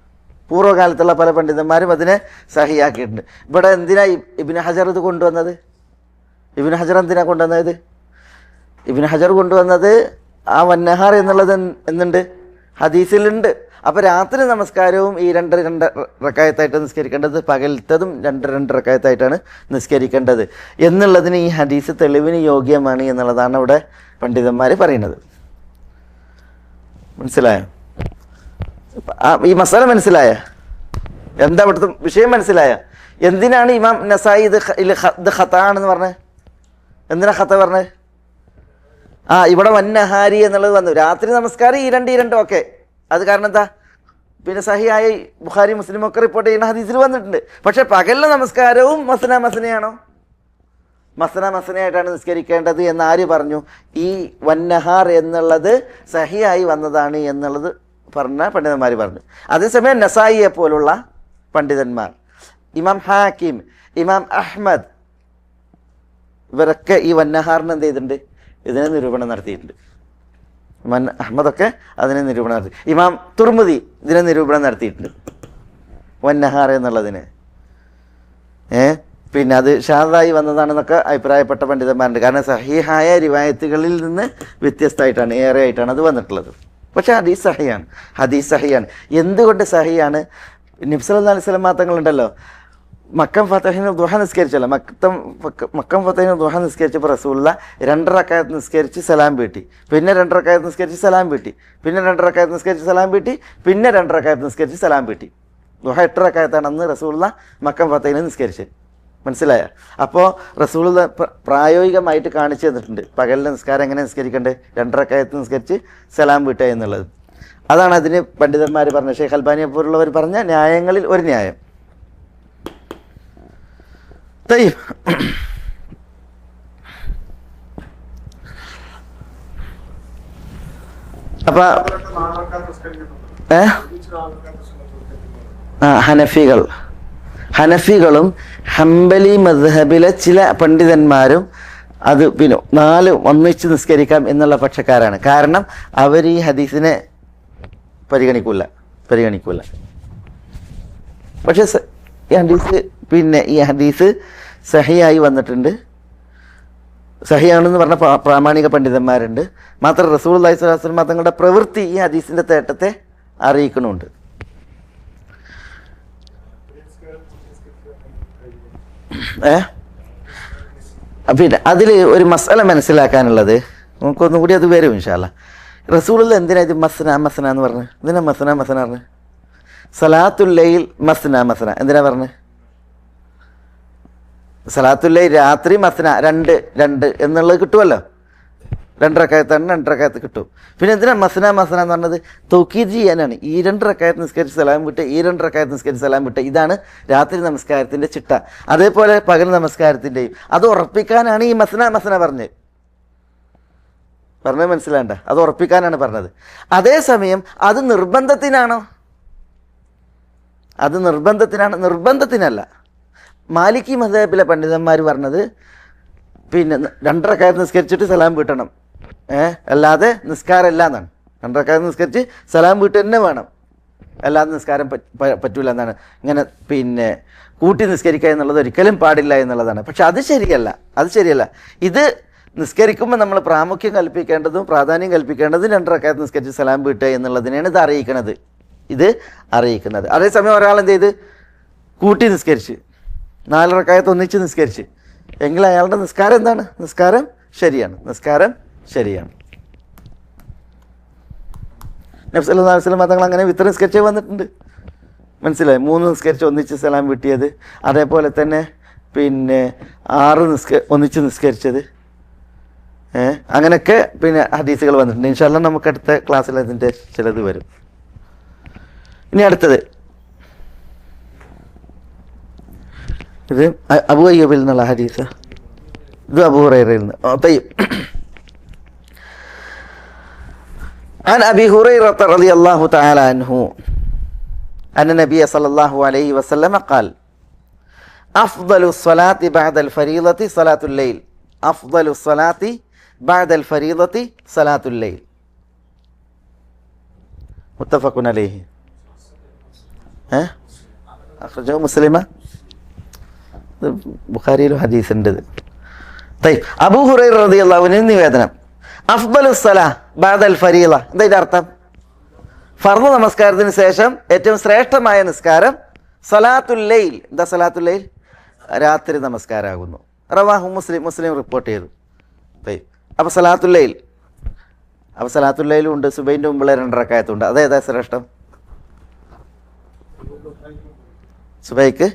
പൂർവ്വകാലത്തുള്ള പല പണ്ഡിതന്മാരും അതിനെ സഹിയാക്കിയിട്ടുണ്ട്. ഇവിടെ എന്തിനാ ഇബ്നു ഹജർ ഇത് കൊണ്ടുവന്നത്? ഇബ്നു ഹജർ എന്തിനാ കൊണ്ടുവന്നത്? ഇബ്നു ഹജർ കൊണ്ടുവന്നത് ആ വന്നഹാർ എന്നുള്ളത് എന്നുണ്ട്, ഹദീസിലുണ്ട്. അപ്പോൾ രാത്രി നമസ്കാരവും ഈ 2 റക്അത്തായിട്ട് നിസ്കരിക്കേണ്ടത്, പകലത്തതും 2 റക്അത്തായിട്ടാണ് നിസ്കരിക്കേണ്ടത് എന്നുള്ളതിന് ഈ ഹദീസ് തെളിവിന് യോഗ്യമാണ് എന്നുള്ളതാണ് അവിടെ പണ്ഡിതന്മാർ പറയുന്നത്. മനസ്സിലായോ? ഈ മസാല മനസ്സിലായ? എന്താ ഇവിടുത്തെ വിഷയം മനസ്സിലായ? എന്തിനാണ് ഇമാം നസായി ഇത് ഖത്താണെന്ന് പറഞ്ഞത്? എന്തിനാ ഖത്ത പറഞ്ഞത്? ഇവിടെ വന്നഹാരി എന്നുള്ളത് വന്നു. രാത്രി നമസ്കാരം ഈ 2 ഓക്കെ, അത് കാരണം എന്താ? പിന്നെ സഹിയായി ബുഖാരി മുസ്ലിം ഒക്കെ റിപ്പോർട്ട് ചെയ്യുന്ന ഹദീസിൽ വന്നിട്ടുണ്ട്. പക്ഷെ പകലിലെ നമസ്കാരവും മസനയാണോ? മസനയായിട്ടാണ് നിസ്കരിക്കേണ്ടത് എന്ന് ആര് പറഞ്ഞു? ഈ വന്നഹാർ എന്നുള്ളത് സഹിയായി വന്നതാണ് എന്നുള്ളത് പറഞ്ഞ പണ്ഡിതന്മാർ പറഞ്ഞു. അതേസമയം നസായിയെ പോലുള്ള പണ്ഡിതന്മാർ, ഇമാം ഹാക്കിം, ഇമാം അഹ്മദ്, ഇവരൊക്കെ ഈ വന്നഹാറിന് എന്ത് ചെയ്തിട്ടുണ്ട്? ഇതിനെ നിരൂപണം നടത്തിയിട്ടുണ്ട്. ഇമാം അഹ്മദൊക്കെ അതിനെ നിരൂപണം നടത്തി. ഇമാം തുർമുദി ഇതിനെ നിരൂപണം നടത്തിയിട്ടുണ്ട്, വന്നഹാർ എന്നുള്ളതിന്. പിന്നെ അത് ഷാദായി വന്നതാണെന്നൊക്കെ അഭിപ്രായപ്പെട്ട പണ്ഡിതന്മാരുണ്ട്. കാരണം സഹീഹായ റിവായത്തുകളിൽ നിന്ന് വ്യത്യസ്തമായിട്ടാണ്, ഏറെ ആയിട്ടാണ് അത് വന്നിട്ടുള്ളത്. പക്ഷേ ഹദീസ് സഹിയാണ്. എന്തുകൊണ്ട് സഹിയാണ്? നബി സല്ലല്ലാഹു അലൈഹി വസല്ലം തങ്ങളുണ്ടല്ലോ, മക്കം ഫതഹിന് ദുഹ നിസ്കരിച്ചല്ലോ, മക്കം ഫതഹിന് ദുഹ നിസ്കരിച്ചപ്പോൾ റസൂലുള്ള 2 റക്അത്ത് നിസ്കരിച്ച് സലാം വീട്ടി, പിന്നെ 2 റക്അത്ത് നിസ്കരിച്ച് സലാം വീട്ടി, പിന്നെ 2 റക്അത്ത് നിസ്കരിച്ച് സലാം വീട്ടി, പിന്നെ 2 റക്അത്ത് നിസ്കരിച്ച് സലാം വീട്ടി. ദുഹ 8 റക്അത്താണ് അന്ന് റസൂലുള്ള മക്കം ഫതഹിന് നിസ്കരിച്ചത്. മനസ്സിലായ? അപ്പോൾ റസൂലുള്ള പ്രായോഗികമായിട്ട് കാണിച്ചു തന്നിട്ടുണ്ട് പകലിലെ നിസ്കാരം എങ്ങനെ നിസ്കരിക്കേണ്ടത്, 2 റക്അത്ത് നിസ്കരിച്ച് സലാം വീട്ടുക എന്നുള്ളത്. അതാണ് അതിന് പണ്ഡിതന്മാർ പറഞ്ഞ, ഷെയ്ഖ് അൽബാനിയെ പോലുള്ളവർ പറഞ്ഞ ന്യായങ്ങളിൽ ഒരു ന്യായം. അപ്പൊ ഹനഫികളും ഹംബലി മദ്ഹബിലെ ചില പണ്ഡിതന്മാരും അത് പിന്നെ 4 ഒന്നിച്ച് നിസ്കരിക്കാം എന്നുള്ള പക്ഷക്കാരാണ്. കാരണം അവർ ഈ ഹദീസിനെ പരിഗണിക്കൂല. പക്ഷെ ഈ ഹദീസ് സഹിയായി വന്നിട്ടുണ്ട്, സഹിയാണെന്ന് പറഞ്ഞ പ്രാമാണിക പണ്ഡിതന്മാരുണ്ട്. മാത്രം റസൂലുള്ളാഹി സ്വല്ലല്ലാഹു അലൈഹി വസല്ലം തങ്ങളുടെ പ്രവൃത്തി ഈ ഹദീസിൻ്റെ തേട്ടത്തെ അറിയിക്കുന്നുണ്ട്. പിന്നെ അതിൽ ഒരു മസല മനസ്സിലാക്കാനുള്ളത്, നമുക്കൊന്നും കൂടി അത് വരും ഇൻഷാ അല്ലാഹ്. റസൂലുള്ള എന്തിനാ ഇത് മസ്ന എന്ന് പറഞ്ഞത്? എന്തിനാ മസ്ന പറഞ്ഞത്? സലാത്തുൽ ലൈൽ മസ്ന എന്തിനാ പറഞ്ഞത്? സലാത്തുൽ ലൈൽ രാത്രി മസ്ന 2 എന്നുള്ളത് കിട്ടുമല്ലോ, 2 റക്അത്താണ്, 2 റക്അത്ത് കിട്ടും. പിന്നെ എന്തിനാ മസ്ന എന്ന് പറഞ്ഞത്? തൗക്കീദ് ചെയ്യാനാണ്. ഈ 2 റക്അത്ത് നിസ്കരിച്ച് സലാം വിട്ട്, ഈ 2 റക്അത്ത് നിസ്കരിച്ച് സലാം വിട്ട്, ഇതാണ് രാത്രി നമസ്കാരത്തിൻ്റെ ചിട്ട. അതേപോലെ പകൽ നമസ്കാരത്തിൻ്റെയും അത് ഉറപ്പിക്കാനാണ് ഈ മസ്ന പറഞ്ഞത് മനസ്സിലാണ്ട? അത് ഉറപ്പിക്കാനാണ് പറഞ്ഞത്. അതേസമയം അത് നിർബന്ധത്തിനാണോ? അത് നിർബന്ധത്തിനല്ല. മാലിക്കി മദ്ഹബിലെ പണ്ഡിതന്മാർ പറഞ്ഞത് പിന്നെ 2 റക്അത്ത് നിസ്കരിച്ചിട്ട് സലാം വീട്ടണം, അല്ലാതെ നിസ്കാരമല്ല എന്നാണ്. 2 റക്അത്ത് നിസ്കരിച്ച് സലാം വീട്ട് തന്നെ വേണം, അല്ലാതെ നിസ്കാരം പറ്റൂല എന്നാണ്. ഇങ്ങനെ പിന്നെ കൂട്ടി നിസ്കരിക്കുക എന്നുള്ളത് ഒരിക്കലും പാടില്ല എന്നുള്ളതാണ്. പക്ഷെ അത് ശരിയല്ല. ഇത് നിസ്കരിക്കുമ്പോൾ നമ്മൾ പ്രാമുഖ്യം കൽപ്പിക്കേണ്ടതും പ്രാധാന്യം കൽപ്പിക്കേണ്ടതും 2 റക്അത്ത് നിസ്കരിച്ച് സലാം വീട്ടുക എന്നുള്ളതിനെയാണ് ഇത് അറിയിക്കുന്നത്. അതേസമയം ഒരാൾ എന്ത് ചെയ്ത് കൂട്ടി നിസ്കരിച്ച് 4 റക്അത്ത് ഒന്നിച്ച് നിസ്കരിച്ച് എങ്കിൽ അയാളുടെ നിസ്കാരം എന്താണ്? നിസ്കാരം ശരിയാണ്. നബി സല്ലല്ലാഹു അലൈഹി വസല്ലം തങ്ങൾ അങ്ങനെ വിത്തർ നിസ്കരിച്ചേ വന്നിട്ടുണ്ട്. മനസ്സിലായി? 3 നിസ്കരിച്ച് ഒന്നിച്ച് സലാം വീട്ടിയത്, അതേപോലെ തന്നെ പിന്നെ 6 ഒന്നിച്ച് നിസ്കരിച്ചത്, അങ്ങനെയൊക്കെ പിന്നെ ഹദീസുകൾ വന്നിട്ടുണ്ട്. ഇൻഷാ അല്ലാഹ് നമുക്ക് അടുത്ത ക്ലാസ്സിൽ അതിൻ്റെ ചിലത് വരും. ഇനി അടുത്തത് ഇത് അബൂ അയ്യൂബിൽ നിന്നുള്ള ഹദീസ്, ഇത് അബൂ ഹുറൈറയിൽ നിന്ന്. عن أبي هريرة رضي الله تعالى عنه أن النبي صلى الله عليه وسلم قال أفضل الصلاة بعد الفريضة صلاة الليل أفضل الصلاة بعد الفريضة صلاة الليل متفق عليه أخرجه مسلم ബുഖാരിയിലും ഹദീസ് ഉണ്ട്. അബൂ ഹുറൈറ റളിയല്ലാഹു അൻഹു നിവേദനം അഫ്ദലുസ് സലാ ബഅദൽ ഫരീള. എന്താ ഇതിന്റെ അർത്ഥം? ഫർദ് നമസ്കാരത്തിന് ശേഷം ഏറ്റവും ശ്രേഷ്ഠമായ നിസ്കാരം സലാത്തുൽ ലൈൽ. എന്താ സലാത്തുൽ ലൈൽ? രാത്രി നമസ്കാരമാകുന്നു. റവാഹു മുസ്ലിം റിപ്പോർട്ട് ചെയ്തു. അപ്പോൾ സലാത്തുൽ ലൈൽ, അപ്പോൾ സലാത്തുൽ ലൈലും ഉണ്ട്, സുബൈൻ്റെ മുമ്പുള്ള 2 റക്അത്തുണ്ട്. അതേതാ ശ്രേഷ്ഠം? സുബൈക്ക്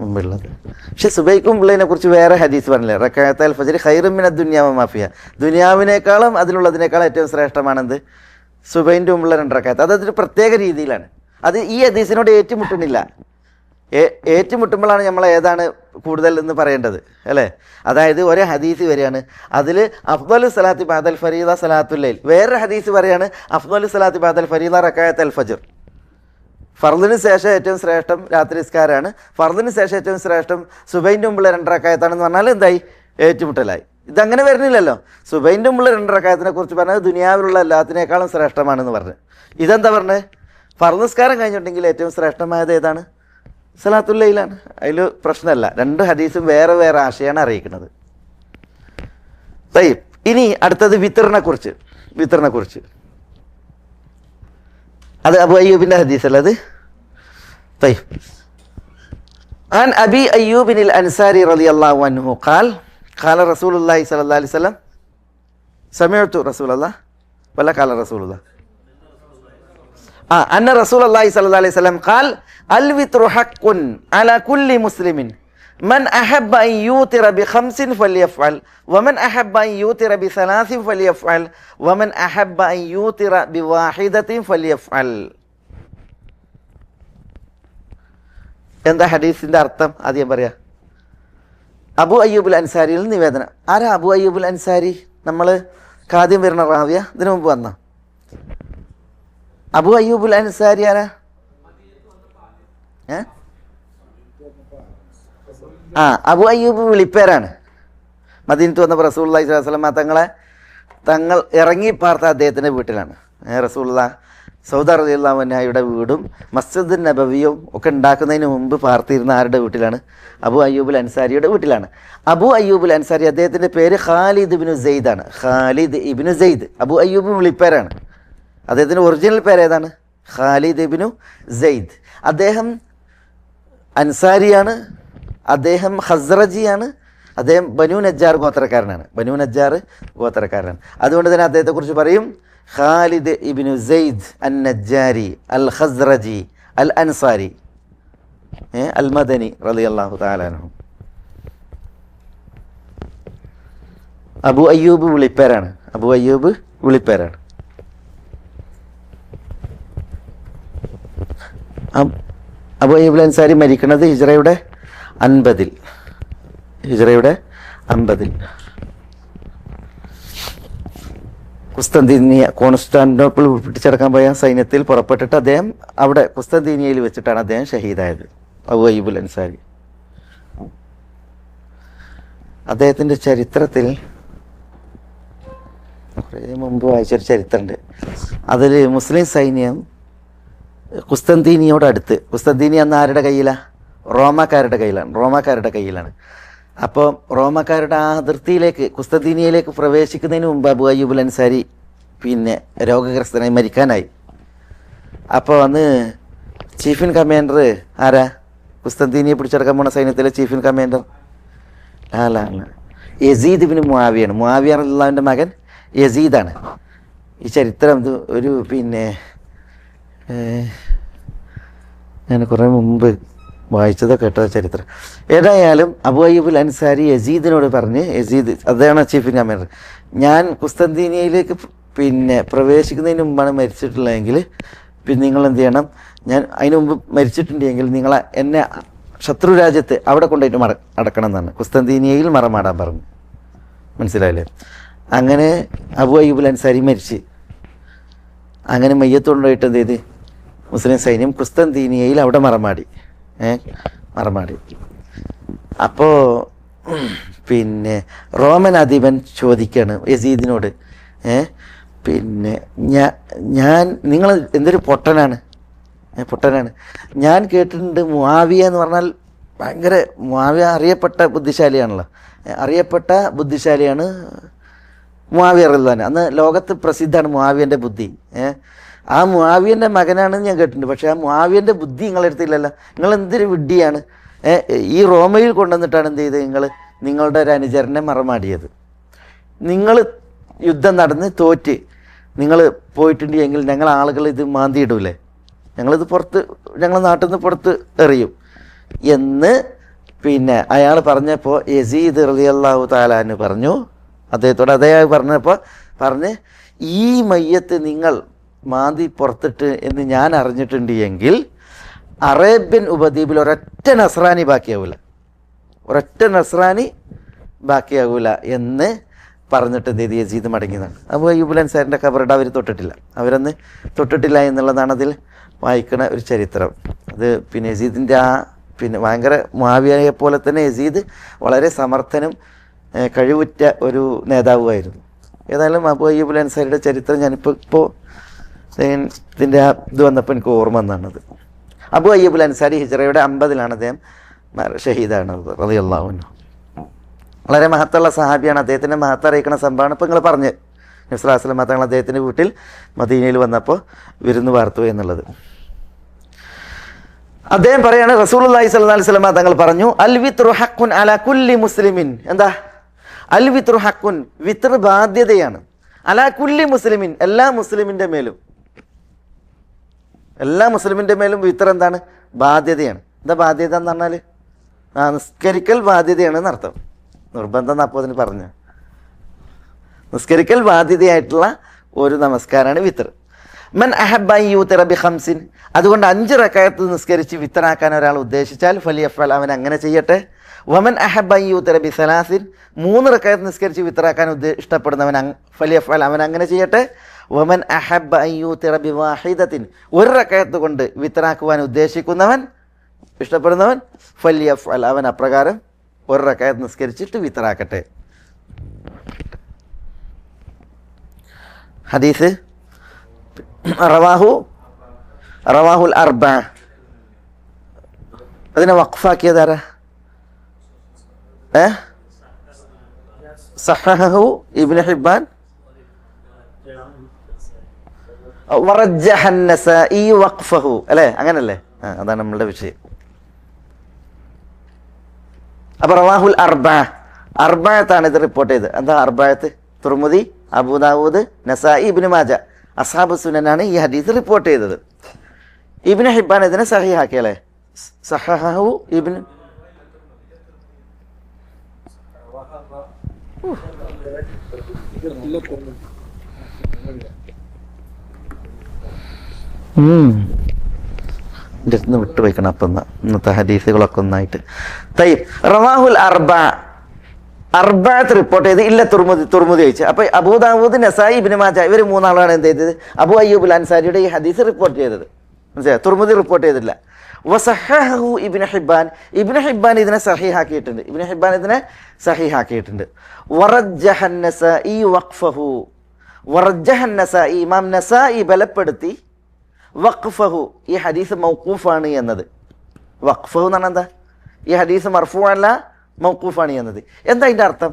മുമ്പുള്ളത്. പക്ഷെ സുബൈക്ക് മുമ്പുള്ളതിനെ കുറിച്ച് വേറെ ഹദീസ് പറഞ്ഞില്ലേ, റക്അത്തുൽ ഫജ്ർ ഖൈറും മിനദ് ദുനിയ വമാ ഫിഹാ. ദുനിയാവിനേക്കാളും അതിലുള്ളതിനേക്കാളും ഏറ്റവും ശ്രേഷ്ഠമാണെന്ത്? സുബൈൻ്റെ മുമ്പുള്ള 2 റക്അത്ത്. അതൊരു പ്രത്യേക രീതിയിലാണ്. അത് ഈ ഹദീസിനോട് ഏറ്റുമുട്ടുന്നില്ല. ഏറ്റുമുട്ടുമ്പോഴാണ് നമ്മൾ ഏതാണ് കൂടുതൽ എന്ന് പറയേണ്ടത്, അല്ലേ? അതായത് ഒരു ഹദീസ് വരികയാണ്, അതിൽ അഫ്ദലു സലാത്തി ബഅദൽ ഫരീദ സലാത്തുൽ ലൈൽ. വേറൊരു ഹദീസ് പറയാണ് അഫ്ദലു സലാത്തി ബഅദൽ ഫരീദ റക്അത്തുൽ ഫജ്ർ. ഫർദിന് ശേഷം ഏറ്റവും ശ്രേഷ്ഠം രാത്രി നിസ്കാരമാണ്, ഫർദിന് ശേഷം ഏറ്റവും ശ്രേഷ്ഠം സുബൈൻ്റെ മുമ്പുള്ള 2 റക്അത്താണെന്ന് പറഞ്ഞാൽ എന്തായി? ഏറ്റുമുട്ടലായി. ഇതങ്ങനെ വരുന്നില്ലല്ലോ. സുബൈൻ്റെ മുമ്പുള്ള 2 റക്അത്തിനെ കുറിച്ച് പറഞ്ഞത് ദുനിയാവിലുള്ള എല്ലാത്തിനേക്കാളും ശ്രേഷ്ഠമാണെന്ന് പറഞ്ഞു. ഇതെന്താ പറഞ്ഞത്? ഫർദ് നിസ്കാരം കഴിഞ്ഞിട്ടുണ്ടെങ്കിൽ ഏറ്റവും ശ്രേഷ്ഠമായത് ഏതാണ്? സലാത്തുൽ ലൈലാണ്. അതിൽ പ്രശ്നമല്ല. 2 ഹദീസും വേറെ വേറെ ആശയമാണ് അറിയിക്കുന്നത്. ഇനി അടുത്തത് വിത്തറിനെ കുറിച്ച്. അത് അബു അയ്യൂബിൻ്റെ ഹദീസ് അല്ലത്. عن أبي أيوب الأنصاري رضي الله عنه قال قال رسول الله صلى الله عليه وسلم سمعت رسول الله ولا قال رسول الله أن رسول الله صلى الله عليه وسلم قال الوتر حق على كل مسلم من أحب أن يوتر ب5 فليفعل ومن أحب أن يوتر ب3 فليفعل ومن أحب أن يوتر ب1 فليفعل. എന്താ ഹദീസിൻ്റെ അർത്ഥം? ആദ്യം പറയാം. അബു അയ്യൂബുൽ അൻസാരിയിൽ നിവേദനം. ആരാ അബു അയ്യൂബുൽ അൻസാരി? നമ്മൾ ആദ്യം വരുന്ന റാവിയ, ഇതിനു മുമ്പ് വന്ന അബു അയ്യൂബുൽ അൻസാരി ആരാ? അബു അയ്യൂബ് വിളിപ്പേരാണ്. മദീനത്ത് വന്നപ്പോൾ റസൂലുള്ളാഹി സ്വല്ലല്ലാഹു അലൈഹി വസല്ലം തങ്ങൾ ഇറങ്ങി പാർത്ത അദ്ദേഹത്തിൻ്റെ വീട്ടിലാണ്. റസൂലുള്ളാഹി സൗദ റളിയല്ലാഹു അൻഹയുടെ വീടും മസ്ജിദുൻ നബവിയും ഒക്കെ ഉണ്ടാക്കുന്നതിന് മുമ്പ് പാർത്തിരുന്ന ആരുടെ വീട്ടിലാണ്? അബു അയ്യൂബുൽ അൻസാരിയുടെ വീട്ടിലാണ്. അബു അയ്യൂബുൽ അൻസാരി, അദ്ദേഹത്തിൻ്റെ പേര് ഖാലിദ് ഇബ്നു സെയ്ദ് ആണ്. ഖാലിദ് ഇബ്നു സെയ്ദ്. അബു അയ്യൂബ് വിളിപ്പേരാണ്. അദ്ദേഹത്തിൻ്റെ ഒറിജിനൽ പേര് ഏതാണ്? ഖാലിദ് ഇബ്നു സെയ്ദ്. അദ്ദേഹം അൻസാരിയാണ്, അദ്ദേഹം ഖസ്റജിയാണ്, അദ്ദേഹം ബനു നജ്ജാർ ഗോത്രക്കാരനാണ്. അതുകൊണ്ട് തന്നെ അദ്ദേഹത്തെക്കുറിച്ച് പറയും ഖാലിദ് ഇബ്നു സെയ്ദ് അൻ നജ്ജാരി അൽ ഖസ്റജി അൽ അൻസാരി അൽ മദനി റളിയല്ലാഹു തആല അൻഹു. അബു അയ്യൂബ് വിളിപ്പേരാണ്. അബു അയ്യൂബ് അൻസാരി മരിക്കുന്നത് ഹിജ്റയുടെ 50 കോൺസ്റ്റാന്റിനോപ്പിൾ പിടിച്ചടക്കാൻ പോയ സൈന്യത്തിൽ പുറപ്പെട്ടിട്ട് അദ്ദേഹം അവിടെ കുസ്തന്തീനിയയിൽ വെച്ചിട്ടാണ് അദ്ദേഹം ഷഹീദായത്. അബു അയ്യൂബുൽ അൻസാരി. അദ്ദേഹത്തിൻ്റെ ചരിത്രത്തിൽ കുറേ മുമ്പ് വായിച്ചൊരു ചരിത്രമുണ്ട്. അതിൽ മുസ്ലിം സൈന്യം കുസ്തന്തീനിയോടടുത്ത്, കുസ്തന്തീനി അന്ന് ആരുടെ കയ്യിലാണ്? റോമാക്കാരുടെ കയ്യിലാണ്. അപ്പോൾ റോമാക്കാരുടെ ആ അതിർത്തിയിലേക്ക്, കുസ്തന്തീനിയയിലേക്ക് പ്രവേശിക്കുന്നതിന് മുമ്പ് അബു അയ്യൂബുൽ അൻസാരി രോഗഗ്രസ്തനായി മരിക്കാനായി. അപ്പോൾ അന്ന് ചീഫ് ഇൻ കമാൻഡർ ആരാ? കുസ്തന്തീനിയെ പിടിച്ചെടുക്കാൻ പോണ സൈന്യത്തിലെ ചീഫ് ഇൻ കമാൻഡർ യസീദ് ഇബ്നു മുആവിയാണ്. മുആവിയ റളിയല്ലാഹുവിൻ്റെ മകൻ യസീദാണ്. ഈ ചരിത്രം ഒരു ഞാൻ കുറേ മുമ്പ് വായിച്ചതോ കേട്ട ചരിത്രം. ഏതായാലും അബു അയ്യൂബുൽ അൻസാരി യസീദിനോട് പറഞ്ഞ്, യസീദ് അദ്ദേഹമാണ് ചീഫ് ഇൻ കമാൻഡർ, ഞാൻ കുസ്തന്തീനിയയിലേക്ക് പ്രവേശിക്കുന്നതിന് മുമ്പാണ് മരിച്ചിട്ടുള്ളതെങ്കിൽ നിങ്ങൾ എന്ത് ചെയ്യണം, ഞാൻ അതിന് മുമ്പ് മരിച്ചിട്ടുണ്ടെങ്കിൽ നിങ്ങൾ എന്നെ ശത്രു രാജ്യത്ത് അവിടെ കൊണ്ടുപോയിട്ട് അടക്കണം എന്നാണ്. കുസ്തന്തീനിയയിൽ മറമാടാൻ പറഞ്ഞു. മനസ്സിലായില്ലേ? അങ്ങനെ അബു അയ്യൂബുൽ അൻസാരി മരിച്ച് അങ്ങനെ മയ്യത്ത് കൊണ്ടുപോയിട്ട് എന്ത് ചെയ്ത് മുസ്ലിം സൈന്യം കുസ്തന്തീനിയയിൽ അവിടെ മറമാടി. മറമാടി. അപ്പോൾ പിന്നെ റോമൻ അധിപൻ ചോദിക്കുകയാണ് യസീദിനോട്, പിന്നെ ഞാൻ നിങ്ങൾ എന്തൊരു പൊട്ടനാണ്, ഞാൻ കേട്ടിട്ടുണ്ട് മുആവിയ എന്ന് പറഞ്ഞാൽ ഭയങ്കര, മുആവിയ അറിയപ്പെട്ട ബുദ്ധിശാലിയാണല്ലോ, അറിയപ്പെട്ട ബുദ്ധിശാലിയാണ് മുആവിയ റളിയല്ലാഹു അന്ന് ലോകത്ത് പ്രസിദ്ധമാണ് മുആവിയൻ്റെ ബുദ്ധി. ആ മുആവിയൻ്റെ മകനാണ് ഞാൻ കേട്ടിട്ടുണ്ട്. പക്ഷേ ആ മുആവിയൻ്റെ ബുദ്ധി നിങ്ങളെടുത്തില്ലല്ലോ, നിങ്ങൾ എന്തൊരു വിഡ്ഢിയാണ്. ഈ റോമയിൽ കൊണ്ടുവന്നിട്ടാണ് എന്ത് ചെയ്ത് നിങ്ങളുടെ ഒരു അനുചരനെ മറമാടിയത്. നിങ്ങൾ യുദ്ധം നടന്ന് തോറ്റ് നിങ്ങൾ പോയിട്ടുണ്ടെങ്കിൽ ഞങ്ങൾ ആളുകൾ ഇത് മാന്തിയിടൂലേ, ഞങ്ങളിത് പുറത്ത്, ഞങ്ങൾ നാട്ടിൽ നിന്ന് പുറത്ത് എറിയും എന്ന് പിന്നെ അയാൾ പറഞ്ഞപ്പോൾ യസീദ് റളിയല്ലാഹു തആല അൻഹു പറഞ്ഞു, അദ്ദേഹത്തോട് അതേ പറഞ്ഞപ്പോൾ ഈ മയ്യത്ത് നിങ്ങൾ മാന്തി പുറത്തിട്ട് എന്ന് ഞാൻ അറിഞ്ഞിട്ടുണ്ട് എങ്കിൽ അറേബ്യൻ ഉപദ്വീപിൽ ഒരൊറ്റ നസ്രാനി ബാക്കിയാകൂല എന്ന് പറഞ്ഞിട്ട് എന്ത് ചെയ്ത് യസീദ് മടങ്ങിയതാണ്. അപ്പോൾ അയ്യൂബ് അൻസാരിൻ്റെ ഖബറുടെ അവർ തൊട്ടിട്ടില്ല എന്നുള്ളതാണ് അതിൽ വായിക്കുന്ന ഒരു ചരിത്രം. അത് പിന്നെ യസീദിൻ്റെ പിന്നെ ഭയങ്കര മുആവിയയെ പോലെ തന്നെ യസീദ് വളരെ സമർത്ഥനും കഴിവുറ്റ ഒരു നേതാവുമായിരുന്നു. ഏതായാലും അബൂ അയ്യൂബ് അൻസാരിയുടെ ചരിത്രം ഞാനിപ്പോൾ ഇതിൻ്റെ ഇത് വന്നപ്പോൾ എനിക്ക് ഓർമ്മ വന്നതാണത്. അബൂ അയ്യൂബ് അൻസാരി ഹിജ്റയുടെ 50-ലാണ് അദ്ദേഹം ഷഹീദാണ് റളിയല്ലാഹു അൻഹു. വളരെ മഹത്തുള്ള സഹാബിയാണ്. അദ്ദേഹത്തിൻ്റെ മഹത്ത് അറിയിക്കുന്ന സംഭവമാണ് ഇപ്പോൾ നിങ്ങൾ പറഞ്ഞ് നബി സ്വല്ലല്ലാഹു അലൈഹി വസല്ലം തങ്ങൾ അദ്ദേഹത്തിൻ്റെ വീട്ടിൽ മദീനയിൽ വന്നപ്പോൾ വിരുന്ന് പാർത്തു എന്നുള്ളത്. അദ്ദേഹം പറയാണ് റസൂലുള്ളാഹി സ്വല്ലല്ലാഹു അലൈഹി വസല്ലം തങ്ങൾ പറഞ്ഞു, അൽ വിത്റു ഹഖ്ഖുൻ അലാ കുല്ലി മുസ്ലിമിൻ. എന്താ അൽ വിത്റു ഹഖ്ഖുൻ? വിത്ർ ബാധ്യതയാണ്. അലാ കുല്ലി മുസ്ലിമിൻ, എല്ലാ മുസ്ലിമിൻ്റെ മേലും വിത്ർ എന്താണ്? ബാധ്യതയാണ്. എന്താ ബാധ്യത എന്ന് പറഞ്ഞാൽ നിസ്കരിക്കൽ ബാധ്യതയാണ് എന്നർത്ഥം. നിർബന്ധം അപ്പോൾ അതിന് പറഞ്ഞു, നിസ്കരിക്കൽ ബാധ്യതയായിട്ടുള്ള ഒരു നമസ്കാരമാണ് വിത്ർ. മൻ അഹബ്ബ യൂത്തിറ ബി ഖംസിൻ, അതുകൊണ്ട് 5 റക്അത്ത് നിസ്കരിച്ച് വിത്തറാക്കാൻ ഒരാൾ ഉദ്ദേശിച്ചാൽ ഫലിയഫൽ, അവൻ അങ്ങനെ ചെയ്യട്ടെ. വമൻ അഹബ്ബ യൂത്തിറ ബി സലാസിൻ, 3 റക്അത്ത് നിസ്കരിച്ച് വിത്തറാക്കാൻ ഇഷ്ടപ്പെടുന്നവൻ ഫലിയഫൽ, അവൻ അങ്ങനെ ചെയ്യട്ടെ. വമൻ അഹബ്ബ യൂത്തിറ ബി വാഹിദത്തിൻ, 1 റക്അത്ത് കൊണ്ട് വിത്തറാക്കുവാൻ ഇഷ്ടപ്പെടുന്നവൻ ഫലിയഫൽ, അവൻ അപ്രകാരം 1 റക്അത്ത് നിസ്കരിച്ചിട്ട് വിത്തറാക്കട്ടെ. ഹദീസ് റവാഹുൽ അർബ. അതിനെ വഖഫാക്കിയതാരാ? സഹഹു ഇബ്നു ഹിബ്ബാൻ വറജ്ജഹ അൻ-നസാഇ വഖഫഹു, അല്ലേ? അങ്ങനല്ലേ? അതാണ് നമ്മളുടെ വിഷയം. അപ്പോൾ റവാഹുൽ അർബഅത്താണ് ഇത് റിപ്പോർട്ട് ചെയ്തത്. എന്താ അർബഅത്ത്? തുർമുദി, അബൂ ദാവൂദ്, നസായി, ഇബ്നു മാജ, അസ്ഹാബു സുനനാണ് ഈ ഹദീസ് റിപ്പോർട്ട് ചെയ്തത്. ഇബ്നു ഹിബ്ബാൻ ഇതിനെ സഹീഹാക്കിയല്ലേ? സഹഹഹു ഇബ്നു എൻ്റെ അടുത്ത് നിന്ന് വിട്ടുപോയിക്കണം. അപ്പം ഇന്നത്തെ ഹദീസുകളൊക്കെ ഒന്നായിട്ട് റവാഹുൽ അർബഅത്ത് റിപ്പോർട്ട് ചെയ്ത് ഇല്ല തുർമുദി ചോദിച്ചു. അപ്പോൾ അബൂ ദാവൂദ്, നസായി, ഇബ്നു മാജ ഇവർ 3 ആളാണ് എന്ത് ചെയ്തത്? അബൂ അയ്യൂബ് അൻസാരിയുടെ ഈ ഹദീസ് റിപ്പോർട്ട് ചെയ്തത്. മനസ്സിലായോ? തുർമുദി റിപ്പോർട്ട് ചെയ്തില്ല. വസഹഹു ഇബ്നു ഹിബ്ബാൻ ഇതിനെ സഹീഹാക്കിയിട്ടുണ്ട്. വറജ്ജഹ അൻ-നസാഇ വഖഫഹു, ഇമാം നസായി ബലപ്പെടുത്തി വഖഫഹു, ഈ ഹദീസ് മൗഖൂഫാണ് എന്നത്. വഖഫഹു എന്ന് പറഞ്ഞാൽ എന്താ? ഈ ഹദീസ് മർഫൂ അല്ല മൗഖൂഫാണ് എന്നത്. എന്താ അതിൻ്റെ അർത്ഥം?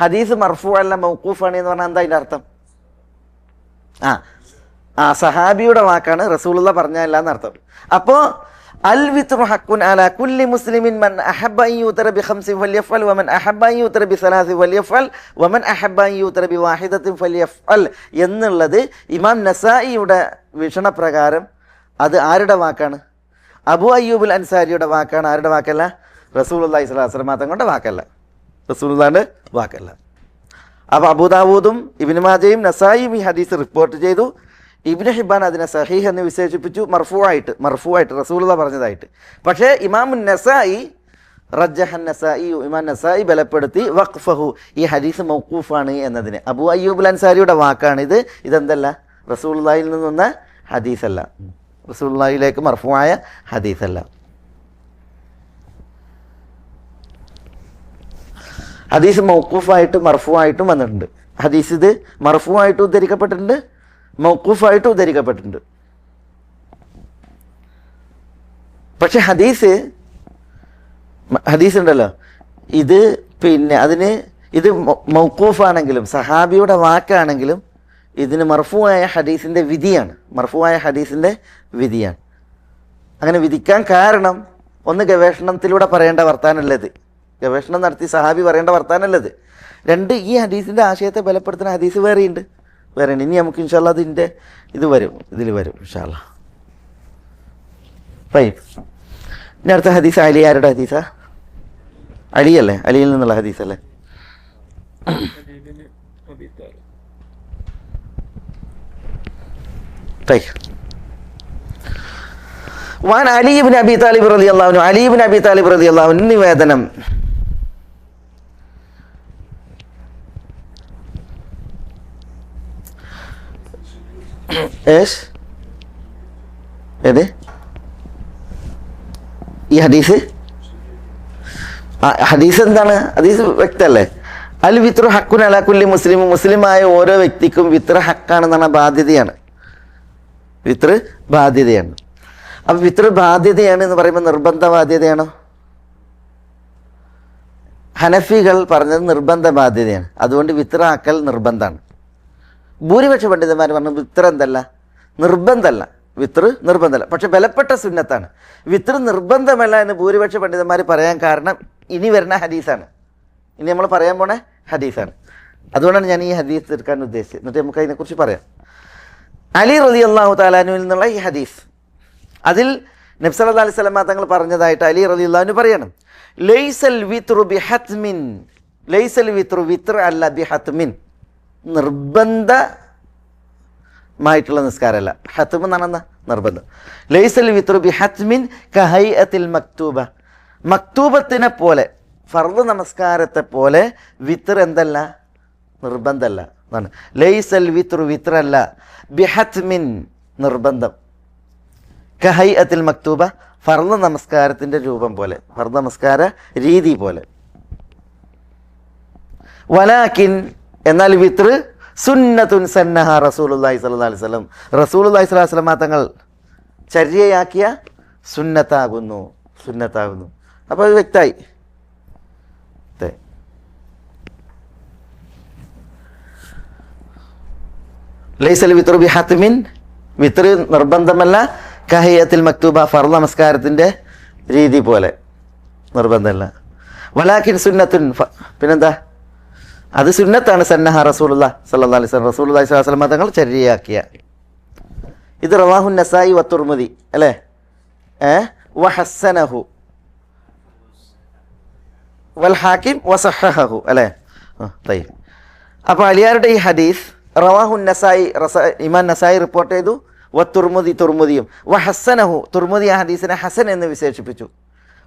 ഹദീസ് മർഫൂ അല്ല മൗഖൂഫാണ് എന്ന് പറഞ്ഞാൽ എന്താ അതിൻ്റെ അർത്ഥം? സഹാബിയുടെ വാക്കാണ്, റസൂലുള്ള പറഞ്ഞല്ല എന്നർത്ഥം. അപ്പോൾ അൽ വിത്റു ഹഖ്ഖുൻ അലാ കുല്ലി മുസ്ലിമിൻ മൻ അഹബ്ബ അൻ യൂതറ ബി ഖംസിൻ ഫലിയഫൽ വമൻ അഹബ്ബ അൻ യൂതറ ബി സലാസി ഫലിയഫൽ വമൻ അഹബ്ബ അൻ യൂതറ ബി വാഹിദത്തിൻ ഫലിയഫൽ എന്നുള്ളത് ഇമാം നസായിയുടെ വീക്ഷണപ്രകാരം അത് ആരുടെ വാക്കാണ്? അബൂ അയ്യൂബുൽ അൻസാരിയുടെ വാക്കാണ്. ആരുടെ വാക്കല്ല? റസൂലുള്ളാഹി സ്വല്ലല്ലാഹു അലൈഹി വസല്ലം തങ്ങളുടെ വാക്കല്ല, റസൂലുള്ളാഹിന്റെ വാക്കല്ല. അപ്പോൾ അബൂ ദാവൂദും ഇബ്നു മാജയും നസായിയും ഈ ഹദീസ് റിപ്പോർട്ട് ചെയ്തു. ഇബ്നു ഹിബ്ബാൻ അതിനെ സഹീഹ് എന്ന് വിശേഷിപ്പിച്ചു, മർഫൂആയിട്ട് റസൂലുള്ളാഹി പറഞ്ഞതായിട്ട്. പക്ഷേ ഇമാം നസായി ഇമാം നസായി ബലപ്പെടുത്തി വഖഫഹു, ഈ ഹദീസ് മൗഖൂഫാണ് എന്നതിന്. അബൂ അയ്യൂബുൽ അൻസാരിയുടെ വാക്കാണ് ഇത്. ഇതെന്തല്ല? റസൂലുള്ളാഹിയിൽ നിന്ന് വന്ന ഹദീസല്ല, റസൂലുള്ളാഹിയിലേക്ക് മർഫൂആയ ഹദീസല്ല. ഹദീസ് മൗഖൂഫായിട്ടും മർഫൂആയിട്ടും വന്നിട്ടുണ്ട്. ഹദീസ് ഇത് മർഫൂആയിട്ട് ഉദ്ധരിക്കപ്പെട്ടിട്ടുണ്ട്, മൗഖൂഫായിട്ട് ഉദ്ധരിക്കപ്പെട്ടിട്ടുണ്ട്. പക്ഷെ ഹദീസ് ഉണ്ടല്ലോ, ഇത് പിന്നെ അതിന് ഇത് മൗഖൂഫാണെങ്കിലും സഹാബിയുടെ വാക്കാണെങ്കിലും ഇതിന് മർഫൂആയ ഹദീസിൻ്റെ വിധിയാണ്, മർഫൂആയ ഹദീസിൻ്റെ വിധിയാണ്. അങ്ങനെ വിധിക്കാൻ കാരണം ഒന്ന് ഗവേഷണത്തിലൂടെ പറയേണ്ട വർത്താനല്ലത്, ഗവേഷണം നടത്തി സഹാബി പറയേണ്ട വർത്താനല്ലത്. രണ്ട്, ഈ ഹദീസിൻ്റെ ആശയത്തെ ബലപ്പെടുത്തുന്ന ഹദീസ് വേറെയുണ്ട്. ഇനി നമുക്ക് ഇൻഷാ അല്ലാഹ് ഇതിൻ്റെ ഇതിൽ വരും ഇൻഷാ അല്ലാഹ്. ഇനി അടുത്ത ഹദീസ് അലി. ആരുടെ ഹദീസാ? അലിയല്ലേ? അലിയിൽ നിന്നുള്ള ഹദീസല്ലേ? وعن علي بن أبي طالب رضي الله عنه, علي بن أبي طالب رضي الله عنه നിവേദനം, ഏത് ഈ ഹദീസ്? ഹദീസ് എന്താണ്? ഹദീസ് വ്യക്തമല്ലേ? അൽ വിത്രു ഹക്കുൻ അലാ കുല്ലി മുസ്ലിം, മുസ്ലിമായ ഓരോ വ്യക്തിക്കും വിത്ര ഹക്കാണെന്നാണ്, ബാധ്യതയാണ്. വിത്ര ബാധ്യതയാണ്. അപ്പം വിത്ര ബാധ്യതയാണ് എന്ന് പറയുമ്പോൾ നിർബന്ധ ബാധ്യതയാണോ? ഹനഫികൾ പറഞ്ഞത് നിർബന്ധ ബാധ്യതയാണ്. അതുകൊണ്ട് വിത്ര ആക്കൽ നിർബന്ധമാണ്. ഭൂരിപക്ഷ പണ്ഡിതന്മാർ പറഞ്ഞു വിത്ര എന്തല്ല, നിർബന്ധമല്ല. വിത്ര നിർബന്ധമല്ല, പക്ഷെ ബലപ്പെട്ട സുന്നത്താണ്. വിത്ര നിർബന്ധമല്ല എന്ന് ഭൂരിപക്ഷ പണ്ഡിതന്മാർ പറയാൻ കാരണം ഇനി വരുന്ന ഹദീസാണ്, ഇനി നമ്മൾ പറയാൻ പോണ ഹദീസാണ്. അതുകൊണ്ടാണ് ഞാൻ ഈ ഹദീസ് എടുക്കാൻ ഉദ്ദേശിച്ചത്. എന്നിട്ട് നമുക്ക് അതിനെക്കുറിച്ച് പറയാം. അലി റളിയല്ലാഹു തആല അൻഹുവിൽ നിന്നുള്ള ഈ ഹദീസ്, അതിൽ നബി സല്ലല്ലാഹു അലൈഹി വസല്ലം തങ്ങൾ പറഞ്ഞതായിട്ട് അലി റളിയല്ലാഹു അൻഹു പറയണം, ലൈസൽ വിത്രു ബിഹത്മിൻ, ലൈസൽ വിത്രു വിത്ര അല്ല, ബിഹത്മിൻ നിർബന്ധമായിട്ടുള്ള നിസ്കാരമല്ല. ഹത്മ് എന്നാണെന്നാ നിർബന്ധം. ലൈസൽ വിത്രു ബിഹത്മിൻ കഹൈഅത്തിൽ മക്തൂബ, മക്തൂബത്തിനെ പോലെ, ഫർദ് നമസ്കാരത്തെ പോലെ വിത്ർ എന്തല്ല, നിർബന്ധമല്ല എന്നാണ്. ലൈസൽ വിത്രു വിത്രല്ല, ബിഹത്മിൻ നിർബന്ധം, കഹൈഅത്തിൽ മക്തൂബ ഫർദ് നമസ്കാരത്തിൻ്റെ രൂപം പോലെ, ഫർദ് നമസ്കാര രീതി പോലെ. വലാകിൻ എന്നാൽ വിത്ർ സുന്നത്തുൻ സന്നഹ റസൂലുള്ളാഹി സ്വല്ലല്ലാഹു അലൈഹി വസല്ലം, റസൂലുള്ളാഹി സ്വല്ലല്ലാഹു അലൈഹി വസല്ലം തങ്ങൾ ചര്യയാക്കിയ സുന്നത്താകുന്നു. അപ്പോൾ അത് വ്യക്തമായി. ലൈസൽ വിത്രു ബിഹത്മിൻ, വിത്ർ നിർബന്ധമല്ല, കഹയ്യത്തിൽ മക്തൂബ ഫർദ് നമസ്കാരത്തിൻ്റെ രീതി പോലെ നിർബന്ധമല്ല. വലാകിൻ സുന്നത്തുൻ, പിന്നെന്താ, അത് സുന്നത്താണ്. സന്നഹ റസൂലുള്ളാഹി സ്വല്ലല്ലാഹു അലൈഹി വസല്ലം, റസൂലുള്ളാഹി സ്വല്ലല്ലാഹു അലൈഹി വസല്ലം തങ്ങൾ ചര്യയാക്കിയ. ഇത് റവാഹു നസായി വത്തുർമുദി അല്ലേ, വഹസ്സനഹു വൽ ഹാക്കിം വസഹഹഹു അല്ലേ. അപ്പോൾ അലിയാരുടെ ഈ ഹദീസ് റവാഹു നസായി, ഇമാം നസായി റിപ്പോർട്ട് ചെയ്തു, വത്തുർമുദി തുർമുദിയും, വഹസ്സനഹു തുർമുദി ആ ഹദീസിനെ ഹസൻ എന്ന് വിശേഷിപ്പിച്ചു,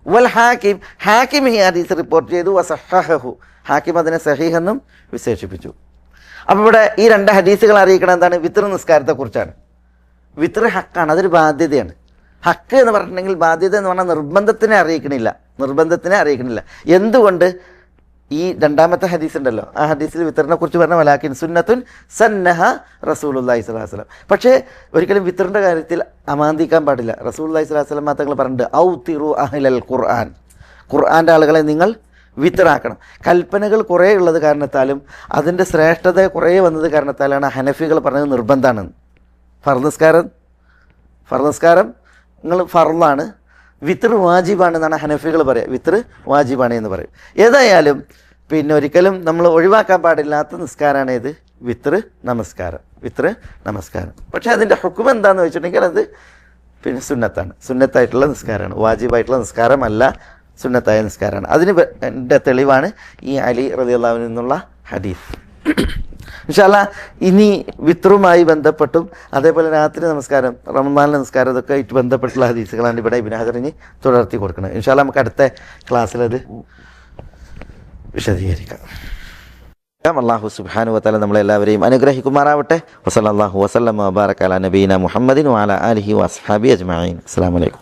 വൽ ഹാക്കിം ഹാക്കിം ഈ ഹദീസ് റിപ്പോർട്ട് ചെയ്തു, വസഹഹഹു ഹാക്കിം അതിനെ സഹീഹ് എന്നും വിശേഷിപ്പിച്ചു. അപ്പോൾ ഇവിടെ ഈ രണ്ട് ഹദീസുകൾ അറിയിക്കണം എന്താണ്? വിത്ർ നിസ്കാരത്തെക്കുറിച്ചാണ്. വിത്ർ ഹക്കാണ്, അതൊരു ബാധ്യതയാണ്. ഹക്ക് എന്ന് പറഞ്ഞിട്ടുണ്ടെങ്കിൽ ബാധ്യത എന്ന് പറഞ്ഞാൽ നിർബന്ധത്തിനെ അറിയിക്കണില്ല. എന്തുകൊണ്ട്? ഈ രണ്ടാമത്തെ ഹദീസ് ഉണ്ടല്ലോ, ആ ഹദീസിൽ വിത്തറിനെ കുറിച്ച് പറഞ്ഞ വലാകിൻ സുന്നത്തുൻ സന്നഹ റസൂലുള്ളാഹി സ്വല്ലല്ലാഹു അലൈഹി വസല്ലം. പക്ഷേ ഒരിക്കലും വിത്തറിൻ്റെ കാര്യത്തിൽ അമാന്തിക്കാൻ പാടില്ല. റസൂലുള്ളാഹി സ്വല്ലല്ലാഹു അലൈഹി വസല്ലം തങ്ങൾ പറഞ്ഞിട്ടുണ്ട്, ഔതിറു അഹ്ലൽ ഖുർആൻ, ഖുർആൻ്റെ ആളുകളെ നിങ്ങൾ വിത്തറാക്കണം. കൽപ്പനകൾ കുറേ ഉള്ളത് കാരണത്താലും അതിൻ്റെ ശ്രേഷ്ഠത കുറേ വന്നത് കാരണത്താലാണ് ഹനഫികൾ പറഞ്ഞത് നിർബന്ധമാണെന്ന്. ഫർദ് നിസ്കാരം നിങ്ങൾ ഫർളാണ്, വിത്ർ വാജിബാണെന്നാണ് ഹനഫികൾ പറയുക. വിത്ർ വാജിബാണ് എന്ന് പറയും. ഏതായാലും പിന്നെ ഒരിക്കലും നമ്മൾ ഒഴിവാക്കാൻ പാടില്ലാത്ത നിസ്കാരമാണ് ഇത്, വിത്ർ നമസ്കാരം. പക്ഷേ അതിൻ്റെ ഹുക്കം എന്താണെന്ന് വെച്ചിട്ടുണ്ടെങ്കിൽ അത് പിന്നെ സുന്നത്തായിട്ടുള്ള നിസ്കാരമാണ്, വാജിബായിട്ടുള്ള നിസ്കാരമല്ല, സുന്നത്തായ നിസ്കാരമാണ്. അതിന് എൻ്റെ തെളിവാണ് ഈ അലി റളിയല്ലാഹു അൻഹു നിന്നുള്ള ഹദീസ്. ഇൻഷാ അല്ലാഹ് ഇനി വിത്റുമായി ബന്ധപ്പെട്ടും അതേപോലെ രാത്രി നമസ്കാരം, റമദാനിലെ നമസ്കാരം, ഇതൊക്കെ ആയിട്ട് ബന്ധപ്പെട്ടുള്ള ഹദീസുകളാണ് ഇവിടെ ഇബ്നു ഹജറിന് തുടർത്തി കൊടുക്കുന്നത്. ഇൻഷാ അല്ലാഹ് നമുക്ക് അടുത്ത ക്ലാസ്സിലത് വിശദീകരിക്കാം. അല്ലാഹു സുബ്ഹാനഹു വ തആല നമ്മളെല്ലാവരെയും അനുഗ്രഹിക്കുമാറാവട്ടെ. വസല്ലല്ലാഹു വസല്ലമ വബാറക അലാ നബീന മുഹമ്മദിൻ വഅലാ ആലിഹി വഅസ്ഹാബിഹി അജ്മഈൻ. അസ്സലാമു അലൈക്കും.